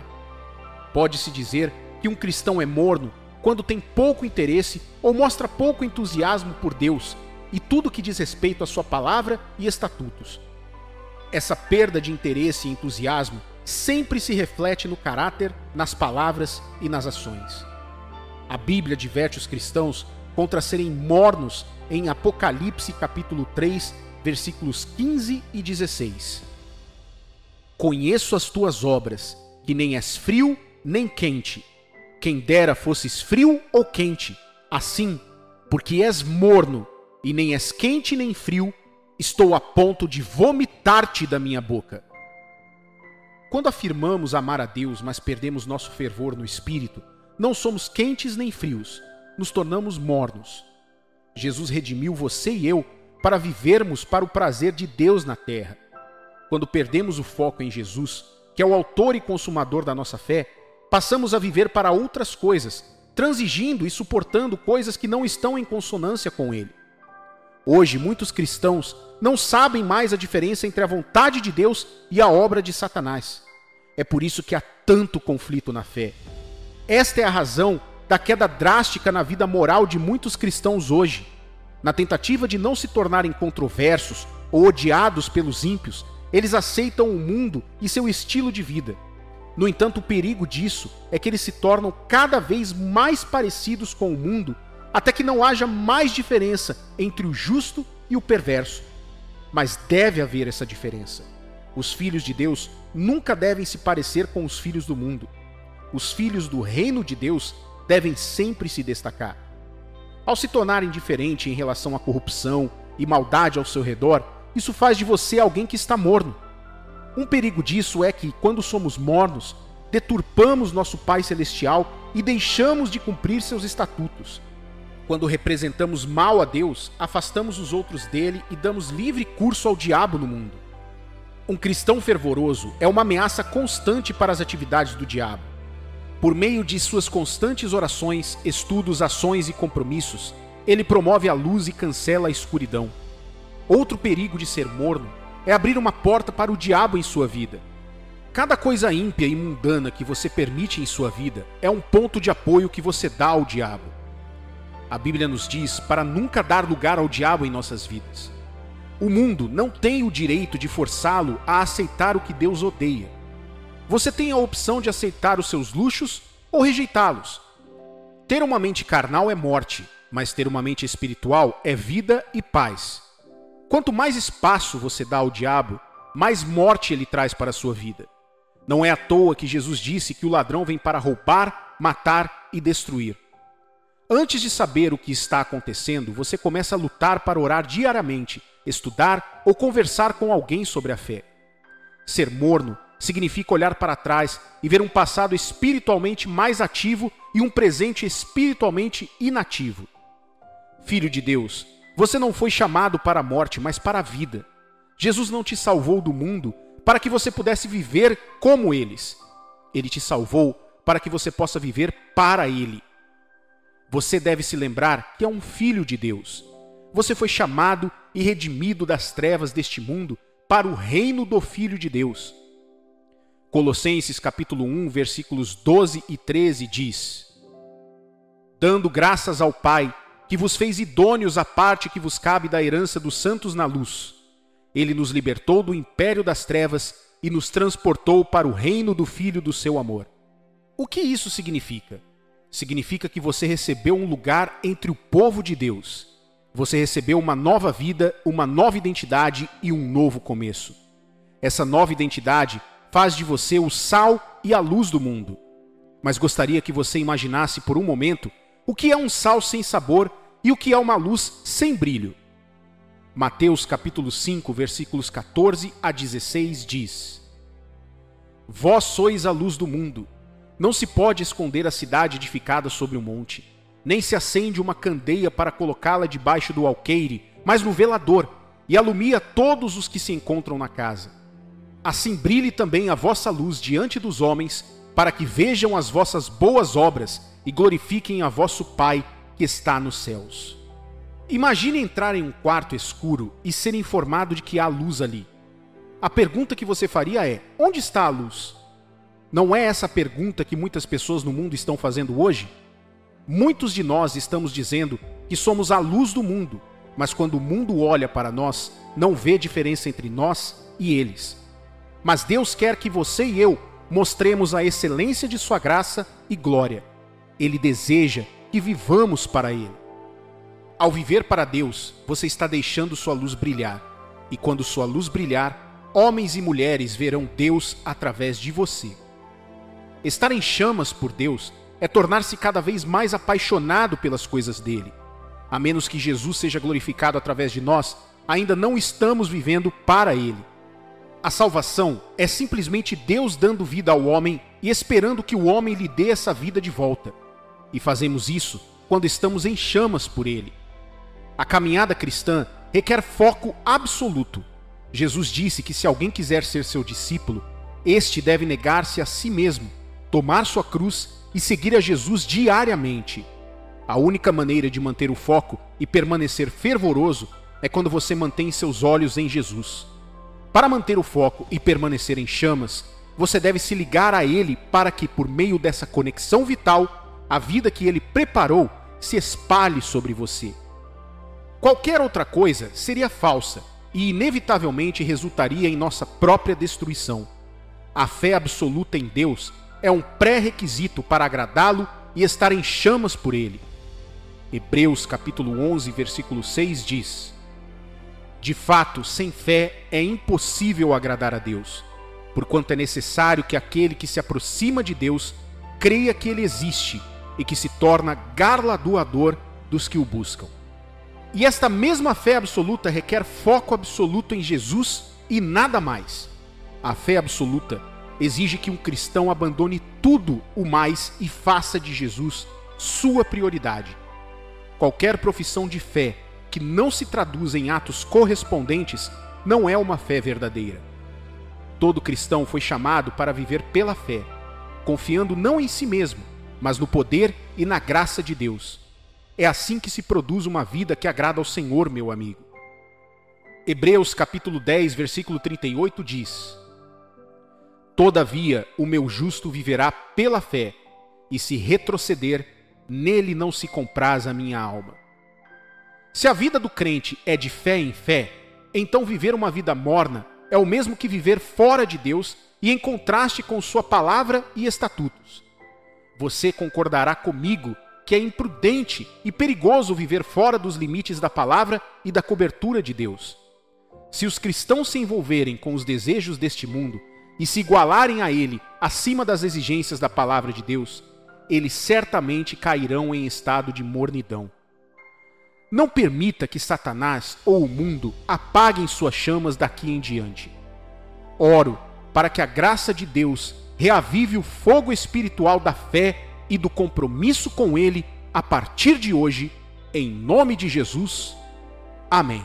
Pode-se dizer que um cristão é morno quando tem pouco interesse ou mostra pouco entusiasmo por Deus e tudo que diz respeito à sua palavra e estatutos. Essa perda de interesse e entusiasmo sempre se reflete no caráter, nas palavras e nas ações. A Bíblia adverte os cristãos contra serem mornos em Apocalipse capítulo 3, versículos 15 e 16. Conheço as tuas obras, que nem és frio nem quente. Quem dera fosses frio ou quente. Assim, porque és morno, e nem és quente nem frio, estou a ponto de vomitar-te da minha boca. Quando afirmamos amar a Deus, mas perdemos nosso fervor no espírito, não somos quentes nem frios, nos tornamos mornos. Jesus redimiu você e eu para vivermos para o prazer de Deus na terra. Quando perdemos o foco em Jesus, que é o autor e consumador da nossa fé, passamos a viver para outras coisas, transigindo e suportando coisas que não estão em consonância com Ele. Hoje, muitos cristãos não sabem mais a diferença entre a vontade de Deus e a obra de Satanás. É por isso que há tanto conflito na fé. Esta é a razão da queda drástica na vida moral de muitos cristãos hoje. Na tentativa de não se tornarem controversos ou odiados pelos ímpios, eles aceitam o mundo e seu estilo de vida. No entanto, o perigo disso é que eles se tornam cada vez mais parecidos com o mundo, até que não haja mais diferença entre o justo e o perverso. Mas deve haver essa diferença. Os filhos de Deus nunca devem se parecer com os filhos do mundo. Os filhos do reino de Deus devem sempre se destacar. Ao se tornarem diferentes em relação à corrupção e maldade ao seu redor, isso faz de você alguém que está morno. Um perigo disso é que, quando somos mornos, deturpamos nosso Pai Celestial e deixamos de cumprir seus estatutos. Quando representamos mal a Deus, afastamos os outros dele e damos livre curso ao diabo no mundo. Um cristão fervoroso é uma ameaça constante para as atividades do diabo. Por meio de suas constantes orações, estudos, ações e compromissos, ele promove a luz e cancela a escuridão. Outro perigo de ser morno é abrir uma porta para o diabo em sua vida. Cada coisa ímpia e mundana que você permite em sua vida é um ponto de apoio que você dá ao diabo. A Bíblia nos diz para nunca dar lugar ao diabo em nossas vidas. O mundo não tem o direito de forçá-lo a aceitar o que Deus odeia. Você tem a opção de aceitar os seus luxos ou rejeitá-los. Ter uma mente carnal é morte, mas ter uma mente espiritual é vida e paz. Quanto mais espaço você dá ao diabo, mais morte ele traz para a sua vida. Não é à toa que Jesus disse que o ladrão vem para roubar, matar e destruir. Antes de saber o que está acontecendo, você começa a lutar para orar diariamente, estudar ou conversar com alguém sobre a fé. Ser morno significa olhar para trás e ver um passado espiritualmente mais ativo e um presente espiritualmente inativo. Filho de Deus, você não foi chamado para a morte, mas para a vida. Jesus não te salvou do mundo para que você pudesse viver como eles. Ele te salvou para que você possa viver para Ele. Você deve se lembrar que é um filho de Deus. Você foi chamado e redimido das trevas deste mundo para o reino do Filho de Deus. Colossenses capítulo 1, versículos 12 e 13 diz: dando graças ao Pai, que vos fez idôneos à parte que vos cabe da herança dos santos na luz. Ele nos libertou do império das trevas e nos transportou para o reino do Filho do seu amor. O que isso significa? Significa que você recebeu um lugar entre o povo de Deus. Você recebeu uma nova vida, uma nova identidade e um novo começo. Essa nova identidade faz de você o sal e a luz do mundo. Mas gostaria que você imaginasse por um momento o que é um sal sem sabor e o que é uma luz sem brilho. Mateus capítulo 5, versículos 14 a 16 diz: vós sois a luz do mundo. Não se pode esconder a cidade edificada sobre um monte, nem se acende uma candeia para colocá-la debaixo do alqueire, mas no velador, e alumia todos os que se encontram na casa. Assim brilhe também a vossa luz diante dos homens, para que vejam as vossas boas obras e glorifiquem a vosso Pai que está nos céus. Imagine entrar em um quarto escuro e ser informado de que há luz ali. a pergunta que você faria é: onde está a luz? Não é essa a pergunta que muitas pessoas no mundo estão fazendo hoje? Muitos de nós estamos dizendo que somos a luz do mundo, mas quando o mundo olha para nós, não vê diferença entre nós e eles. Mas Deus quer que você e eu mostremos a excelência de sua graça e glória. Ele deseja que vivamos para Ele. Ao viver para Deus, você está deixando sua luz brilhar. E quando sua luz brilhar, homens e mulheres verão Deus através de você. Estar em chamas por Deus é tornar-se cada vez mais apaixonado pelas coisas dele. A menos que Jesus seja glorificado através de nós, ainda não estamos vivendo para Ele. A salvação é simplesmente Deus dando vida ao homem e esperando que o homem lhe dê essa vida de volta. E fazemos isso quando estamos em chamas por Ele. A caminhada cristã requer foco absoluto. Jesus disse que se alguém quiser ser seu discípulo, este deve negar-se a si mesmo, tomar sua cruz e seguir a Jesus diariamente. A única maneira de manter o foco e permanecer fervoroso é quando você mantém seus olhos em Jesus. Para manter o foco e permanecer em chamas, você deve se ligar a Ele para que, por meio dessa conexão vital, a vida que Ele preparou se espalhe sobre você. Qualquer outra coisa seria falsa e inevitavelmente resultaria em nossa própria destruição. A fé absoluta em Deus é um pré-requisito para agradá-lo e estar em chamas por Ele. Hebreus capítulo 11, versículo 6 diz: de fato, sem fé é impossível agradar a Deus, porquanto é necessário que aquele que se aproxima de Deus creia que Ele existe e que se torna galardoador dos que o buscam. E esta mesma fé absoluta requer foco absoluto em Jesus e nada mais. A fé absoluta exige que um cristão abandone tudo o mais e faça de Jesus sua prioridade. Qualquer profissão de fé que não se traduz em atos correspondentes não é uma fé verdadeira. Todo cristão foi chamado para viver pela fé, confiando não em si mesmo, mas no poder e na graça de Deus. É assim que se produz uma vida que agrada ao Senhor, meu amigo. Hebreus capítulo 10, versículo 38 diz: todavia o meu justo viverá pela fé, e se retroceder, nele não se compraz a minha alma. Se a vida do crente é de fé em fé, então viver uma vida morna é o mesmo que viver fora de Deus e em contraste com sua palavra e estatutos. Você concordará comigo que é imprudente e perigoso viver fora dos limites da palavra e da cobertura de Deus. Se os cristãos se envolverem com os desejos deste mundo e se igualarem a ele acima das exigências da palavra de Deus, eles certamente cairão em estado de mornidão. Não permita que Satanás ou o mundo apaguem suas chamas daqui em diante. Oro para que a graça de Deus reavive o fogo espiritual da fé e do compromisso com Ele a partir de hoje, em nome de Jesus. Amém.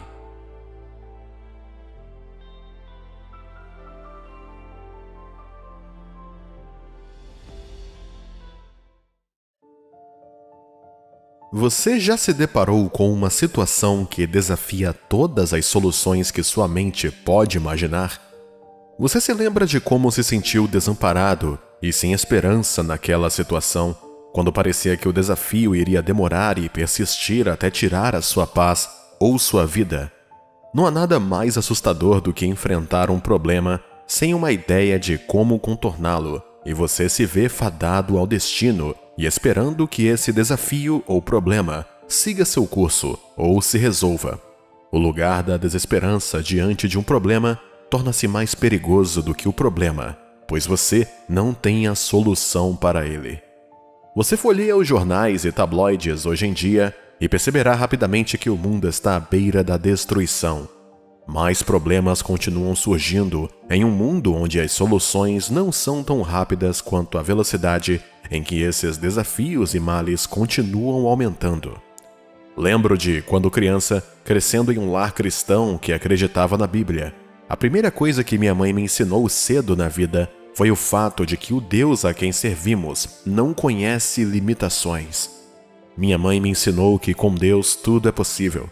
Você já se deparou com uma situação que desafia todas as soluções que sua mente pode imaginar? Você se lembra de como se sentiu desamparado e sem esperança naquela situação, quando parecia que o desafio iria demorar e persistir até tirar a sua paz ou sua vida? Não há nada mais assustador do que enfrentar um problema sem uma ideia de como contorná-lo, e você se vê fadado ao destino e esperando que esse desafio ou problema siga seu curso ou se resolva. O lugar da desesperança diante de um problema torna-se mais perigoso do que o problema, pois você não tem a solução para ele. Você folheia os jornais e tabloides hoje em dia e perceberá rapidamente que o mundo está à beira da destruição. Mais problemas continuam surgindo em um mundo onde as soluções não são tão rápidas quanto a velocidade em que esses desafios e males continuam aumentando. Lembro de quando criança, crescendo em um lar cristão que acreditava na Bíblia. A primeira coisa que minha mãe me ensinou cedo na vida foi o fato de que o Deus a quem servimos não conhece limitações. Minha mãe me ensinou que com Deus tudo é possível.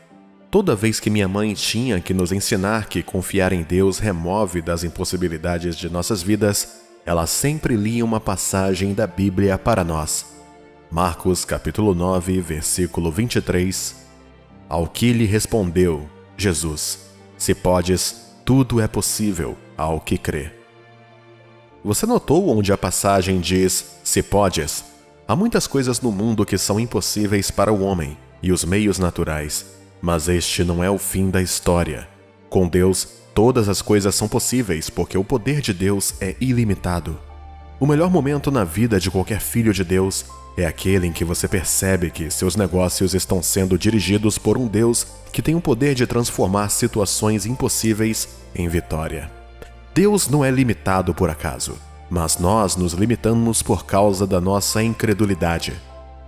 Toda vez que minha mãe tinha que nos ensinar que confiar em Deus remove das impossibilidades de nossas vidas, ela sempre lia uma passagem da Bíblia para nós. Marcos capítulo 9, versículo 23. Ao que lhe respondeu Jesus: Se podes, tudo é possível ao que crê. Você notou onde a passagem diz, se podes? Há muitas coisas no mundo que são impossíveis para o homem e os meios naturais, mas este não é o fim da história. Com Deus, todas as coisas são possíveis porque o poder de Deus é ilimitado. O melhor momento na vida de qualquer filho de Deus é aquele em que você percebe que seus negócios estão sendo dirigidos por um Deus que tem o poder de transformar situações impossíveis em vitória. Deus não é limitado por acaso, mas nós nos limitamos por causa da nossa incredulidade.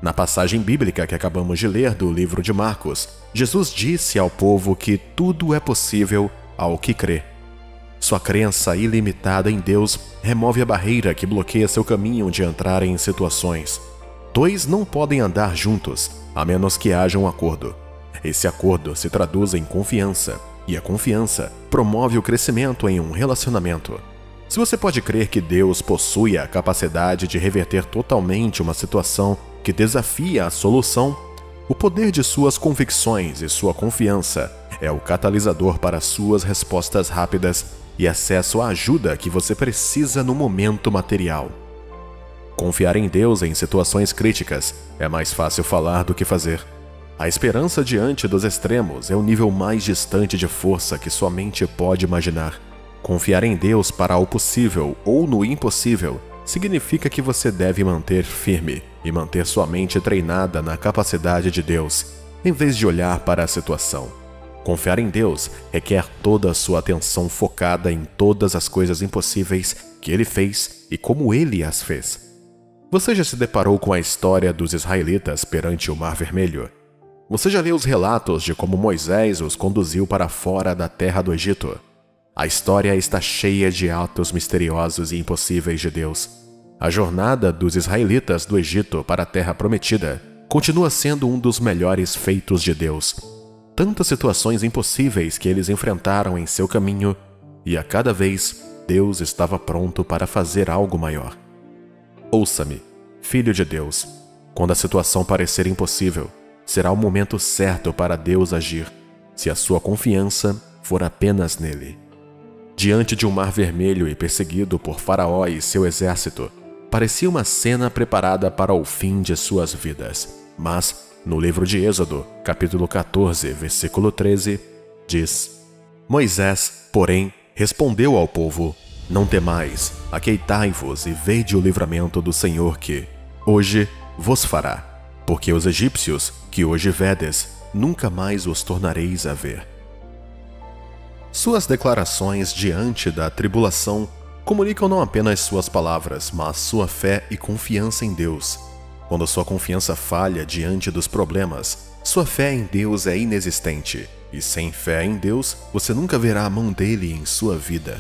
Na passagem bíblica que acabamos de ler do livro de Marcos, Jesus disse ao povo que tudo é possível ao que crê. Sua crença ilimitada em Deus remove a barreira que bloqueia seu caminho de entrar em situações. Dois não podem andar juntos, a menos que haja um acordo. Esse acordo se traduz em confiança, e a confiança promove o crescimento em um relacionamento. Se você pode crer que Deus possui a capacidade de reverter totalmente uma situação que desafia a solução, o poder de suas convicções e sua confiança é o catalisador para suas respostas rápidas e acesso à ajuda que você precisa no momento material. Confiar em Deus em situações críticas é mais fácil falar do que fazer. A esperança diante dos extremos é o nível mais distante de força que sua mente pode imaginar. Confiar em Deus para o possível ou no impossível significa que você deve manter firme e manter sua mente treinada na capacidade de Deus, em vez de olhar para a situação. Confiar em Deus requer toda a sua atenção focada em todas as coisas impossíveis que Ele fez e como Ele as fez. Você já se deparou com a história dos israelitas perante o Mar Vermelho? Você já leu os relatos de como Moisés os conduziu para fora da terra do Egito? A história está cheia de atos misteriosos e impossíveis de Deus. A jornada dos israelitas do Egito para a Terra Prometida continua sendo um dos melhores feitos de Deus. Tantas situações impossíveis que eles enfrentaram em seu caminho, e a cada vez Deus estava pronto para fazer algo maior. Ouça-me, filho de Deus. Quando a situação parecer impossível, será o momento certo para Deus agir, se a sua confiança for apenas nele. Diante de um mar vermelho e perseguido por Faraó e seu exército, parecia uma cena preparada para o fim de suas vidas. Mas, no livro de Êxodo, capítulo 14, versículo 13, diz: Moisés, porém, respondeu ao povo: Não temais, aqueitai-vos e vede o livramento do Senhor que, hoje, vos fará. Porque os egípcios, que hoje vedes, nunca mais os tornareis a ver. Suas declarações diante da tribulação comunicam não apenas suas palavras, mas sua fé e confiança em Deus. Quando sua confiança falha diante dos problemas, sua fé em Deus é inexistente, e sem fé em Deus, você nunca verá a mão dele em sua vida.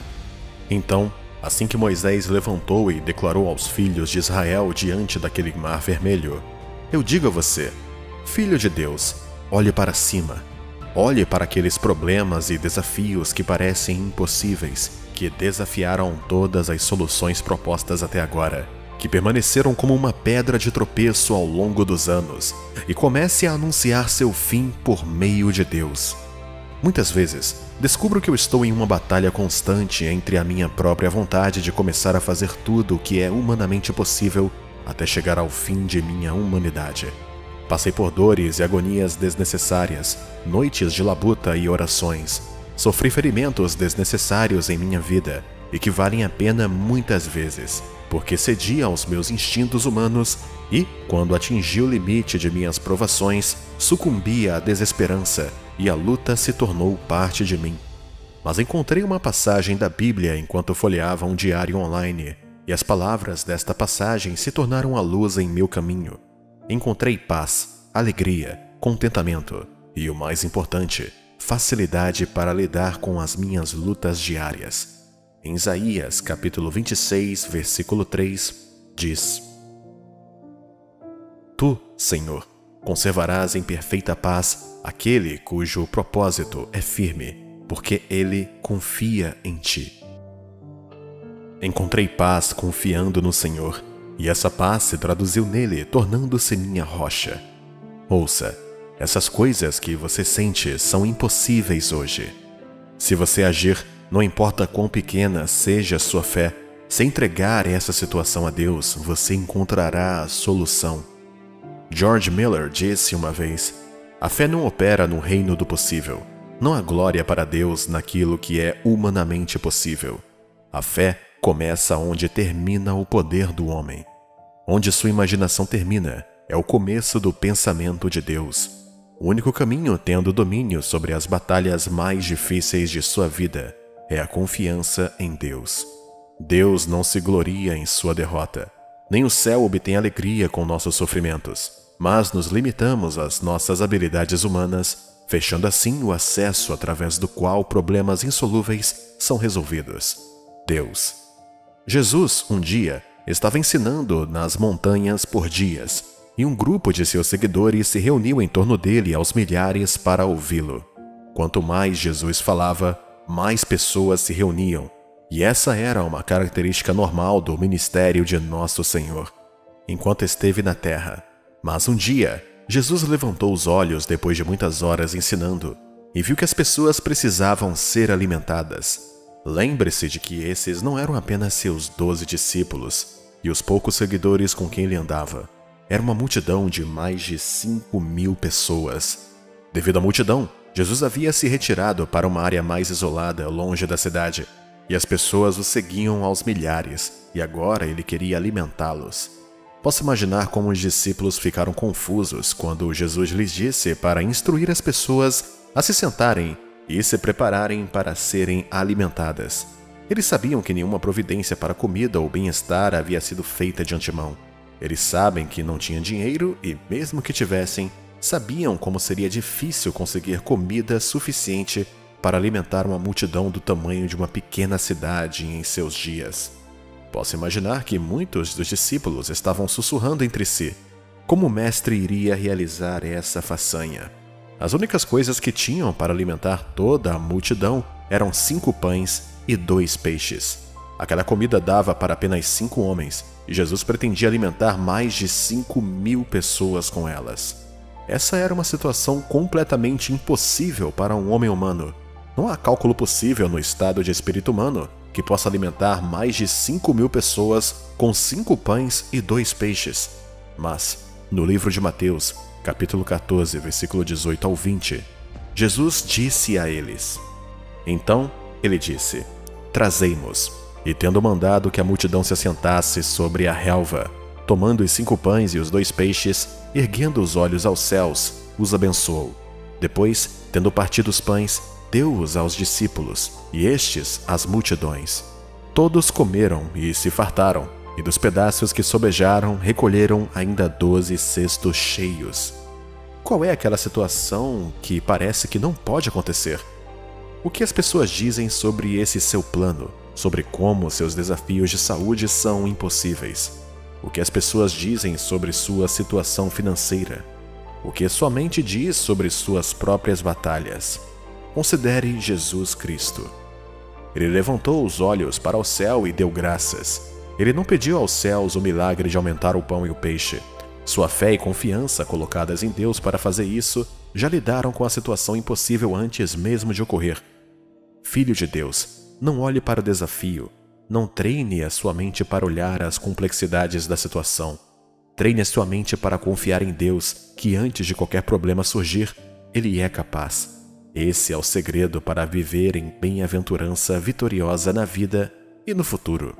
Então, assim que Moisés levantou e declarou aos filhos de Israel diante daquele mar vermelho: Eu digo a você, filho de Deus, olhe para cima. Olhe para aqueles problemas e desafios que parecem impossíveis, que desafiaram todas as soluções propostas até agora, que permaneceram como uma pedra de tropeço ao longo dos anos, e comece a anunciar seu fim por meio de Deus. Muitas vezes, descubro que eu estou em uma batalha constante entre a minha própria vontade de começar a fazer tudo o que é humanamente possível até chegar ao fim de minha humanidade. Passei por dores e agonias desnecessárias, noites de labuta e orações. Sofri ferimentos desnecessários em minha vida e que valem a pena muitas vezes, porque cedi aos meus instintos humanos e, quando atingi o limite de minhas provações, sucumbi à desesperança e a luta se tornou parte de mim. Mas encontrei uma passagem da Bíblia enquanto folheava um diário online, e as palavras desta passagem se tornaram a luz em meu caminho. Encontrei paz, alegria, contentamento e, o mais importante, facilidade para lidar com as minhas lutas diárias. Em Isaías, capítulo 26, versículo 3, diz: Tu, Senhor, Conservarás em perfeita paz aquele cujo propósito é firme, porque ele confia em ti. Encontrei paz confiando no Senhor, e essa paz se traduziu nele, tornando-se minha rocha. Ouça, essas coisas que você sente são impossíveis hoje. Se você agir, não importa quão pequena seja a sua fé, se entregar essa situação a Deus, você encontrará a solução. George Miller disse uma vez: a fé não opera no reino do possível. Não há glória para Deus naquilo que é humanamente possível. A fé começa onde termina o poder do homem. Onde sua imaginação termina, é o começo do pensamento de Deus. O único caminho tendo domínio sobre as batalhas mais difíceis de sua vida é a confiança em Deus. Deus não se gloria em sua derrota. Nem o céu obtém alegria com nossos sofrimentos, mas nos limitamos às nossas habilidades humanas, fechando assim o acesso através do qual problemas insolúveis são resolvidos. Deus. Jesus, um dia, estava ensinando nas montanhas por dias, e um grupo de seus seguidores se reuniu em torno dele aos milhares para ouvi-lo. Quanto mais Jesus falava, mais pessoas se reuniam, e essa era uma característica normal do ministério de Nosso Senhor, enquanto esteve na terra. Mas um dia, Jesus levantou os olhos depois de muitas horas ensinando, e viu que as pessoas precisavam ser alimentadas. Lembre-se de que esses não eram apenas seus 12 discípulos e os poucos seguidores com quem ele andava. Era uma multidão de mais de 5.000 pessoas. Devido à multidão, Jesus havia se retirado para uma área mais isolada, longe da cidade, e as pessoas o seguiam aos milhares, e agora ele queria alimentá-los. Posso imaginar como os discípulos ficaram confusos quando Jesus lhes disse para instruir as pessoas a se sentarem e se prepararem para serem alimentadas. Eles sabiam que nenhuma providência para comida ou bem-estar havia sido feita de antemão. Eles sabem que não tinham dinheiro e, mesmo que tivessem, sabiam como seria difícil conseguir comida suficiente para alimentar uma multidão do tamanho de uma pequena cidade em seus dias. Posso imaginar que muitos dos discípulos estavam sussurrando entre si como o mestre iria realizar essa façanha. As únicas coisas que tinham para alimentar toda a multidão eram 5 pães e 2 peixes. Aquela comida dava para apenas 5 homens, e Jesus pretendia alimentar mais de 5.000 pessoas com elas. Essa era uma situação completamente impossível para um homem humano. Não há cálculo possível no estado de espírito humano que possa alimentar mais de 5.000 pessoas com 5 pães e 2 peixes. Mas, no livro de Mateus, capítulo 14, versículo 18 ao 20, Jesus disse a eles: Então, ele disse: Trazei-mos. E tendo mandado que a multidão se assentasse sobre a relva, tomando os 5 pães e os 2 peixes, erguendo os olhos aos céus, os abençoou. Depois, tendo partido os pães, deu-os aos discípulos, e estes às multidões. Todos comeram e se fartaram, e dos pedaços que sobejaram, recolheram ainda 12 cestos cheios. Qual é aquela situação que parece que não pode acontecer? O que as pessoas dizem sobre esse seu plano? Sobre como seus desafios de saúde são impossíveis? O que as pessoas dizem sobre sua situação financeira? O que sua mente diz sobre suas próprias batalhas? Considere Jesus Cristo. Ele levantou os olhos para o céu e deu graças. Ele não pediu aos céus o milagre de aumentar o pão e o peixe. Sua fé e confiança colocadas em Deus para fazer isso já lidaram com a situação impossível antes mesmo de ocorrer. Filho de Deus, não olhe para o desafio. Não treine a sua mente para olhar as complexidades da situação. Treine a sua mente para confiar em Deus, que antes de qualquer problema surgir, Ele é capaz. Esse é o segredo para viver em bem-aventurança vitoriosa na vida e no futuro.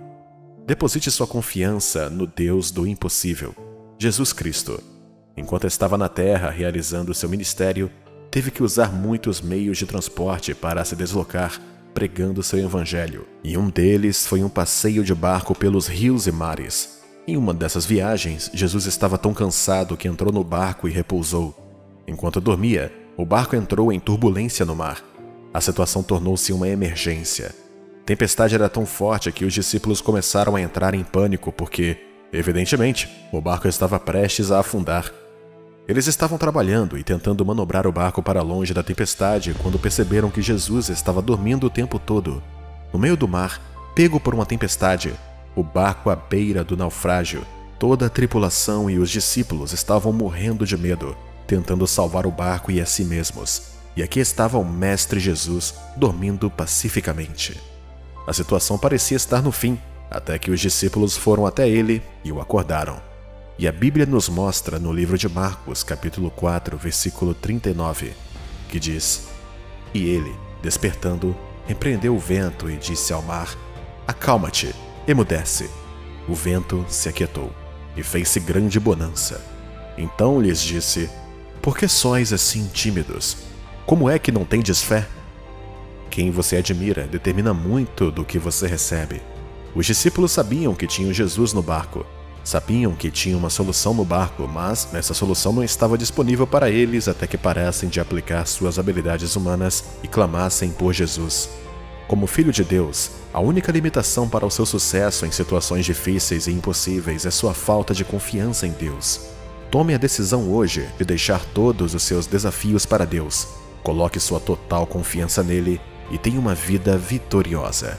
Deposite sua confiança no Deus do impossível, Jesus Cristo. Enquanto estava na terra realizando seu ministério, teve que usar muitos meios de transporte para se deslocar, pregando seu evangelho, e um deles foi um passeio de barco pelos rios e mares. Em uma dessas viagens, Jesus estava tão cansado que entrou no barco e repousou. Enquanto dormia, o barco entrou em turbulência no mar. A situação tornou-se uma emergência. A tempestade era tão forte que os discípulos começaram a entrar em pânico porque, evidentemente, o barco estava prestes a afundar. Eles estavam trabalhando e tentando manobrar o barco para longe da tempestade quando perceberam que Jesus estava dormindo o tempo todo. No meio do mar, pego por uma tempestade, o barco à beira do naufrágio, toda a tripulação e os discípulos estavam morrendo de medo, tentando salvar o barco e a si mesmos. E aqui estava o Mestre Jesus dormindo pacificamente. A situação parecia estar no fim, até que os discípulos foram até ele e o acordaram. E a Bíblia nos mostra no livro de Marcos, capítulo 4, versículo 39, que diz: E ele, despertando, repreendeu o vento e disse ao mar: Acalma-te, emudece. O vento se aquietou e fez-se grande bonança. Então lhes disse: Por que sois assim tímidos? Como é que não tendes fé? Quem você admira determina muito do que você recebe. Os discípulos sabiam que tinham Jesus no barco. Sabiam que tinha uma solução no barco, mas essa solução não estava disponível para eles até que parassem de aplicar suas habilidades humanas e clamassem por Jesus. Como filho de Deus, a única limitação para o seu sucesso em situações difíceis e impossíveis é sua falta de confiança em Deus. Tome a decisão hoje de deixar todos os seus desafios para Deus. Coloque sua total confiança nele e tenha uma vida vitoriosa.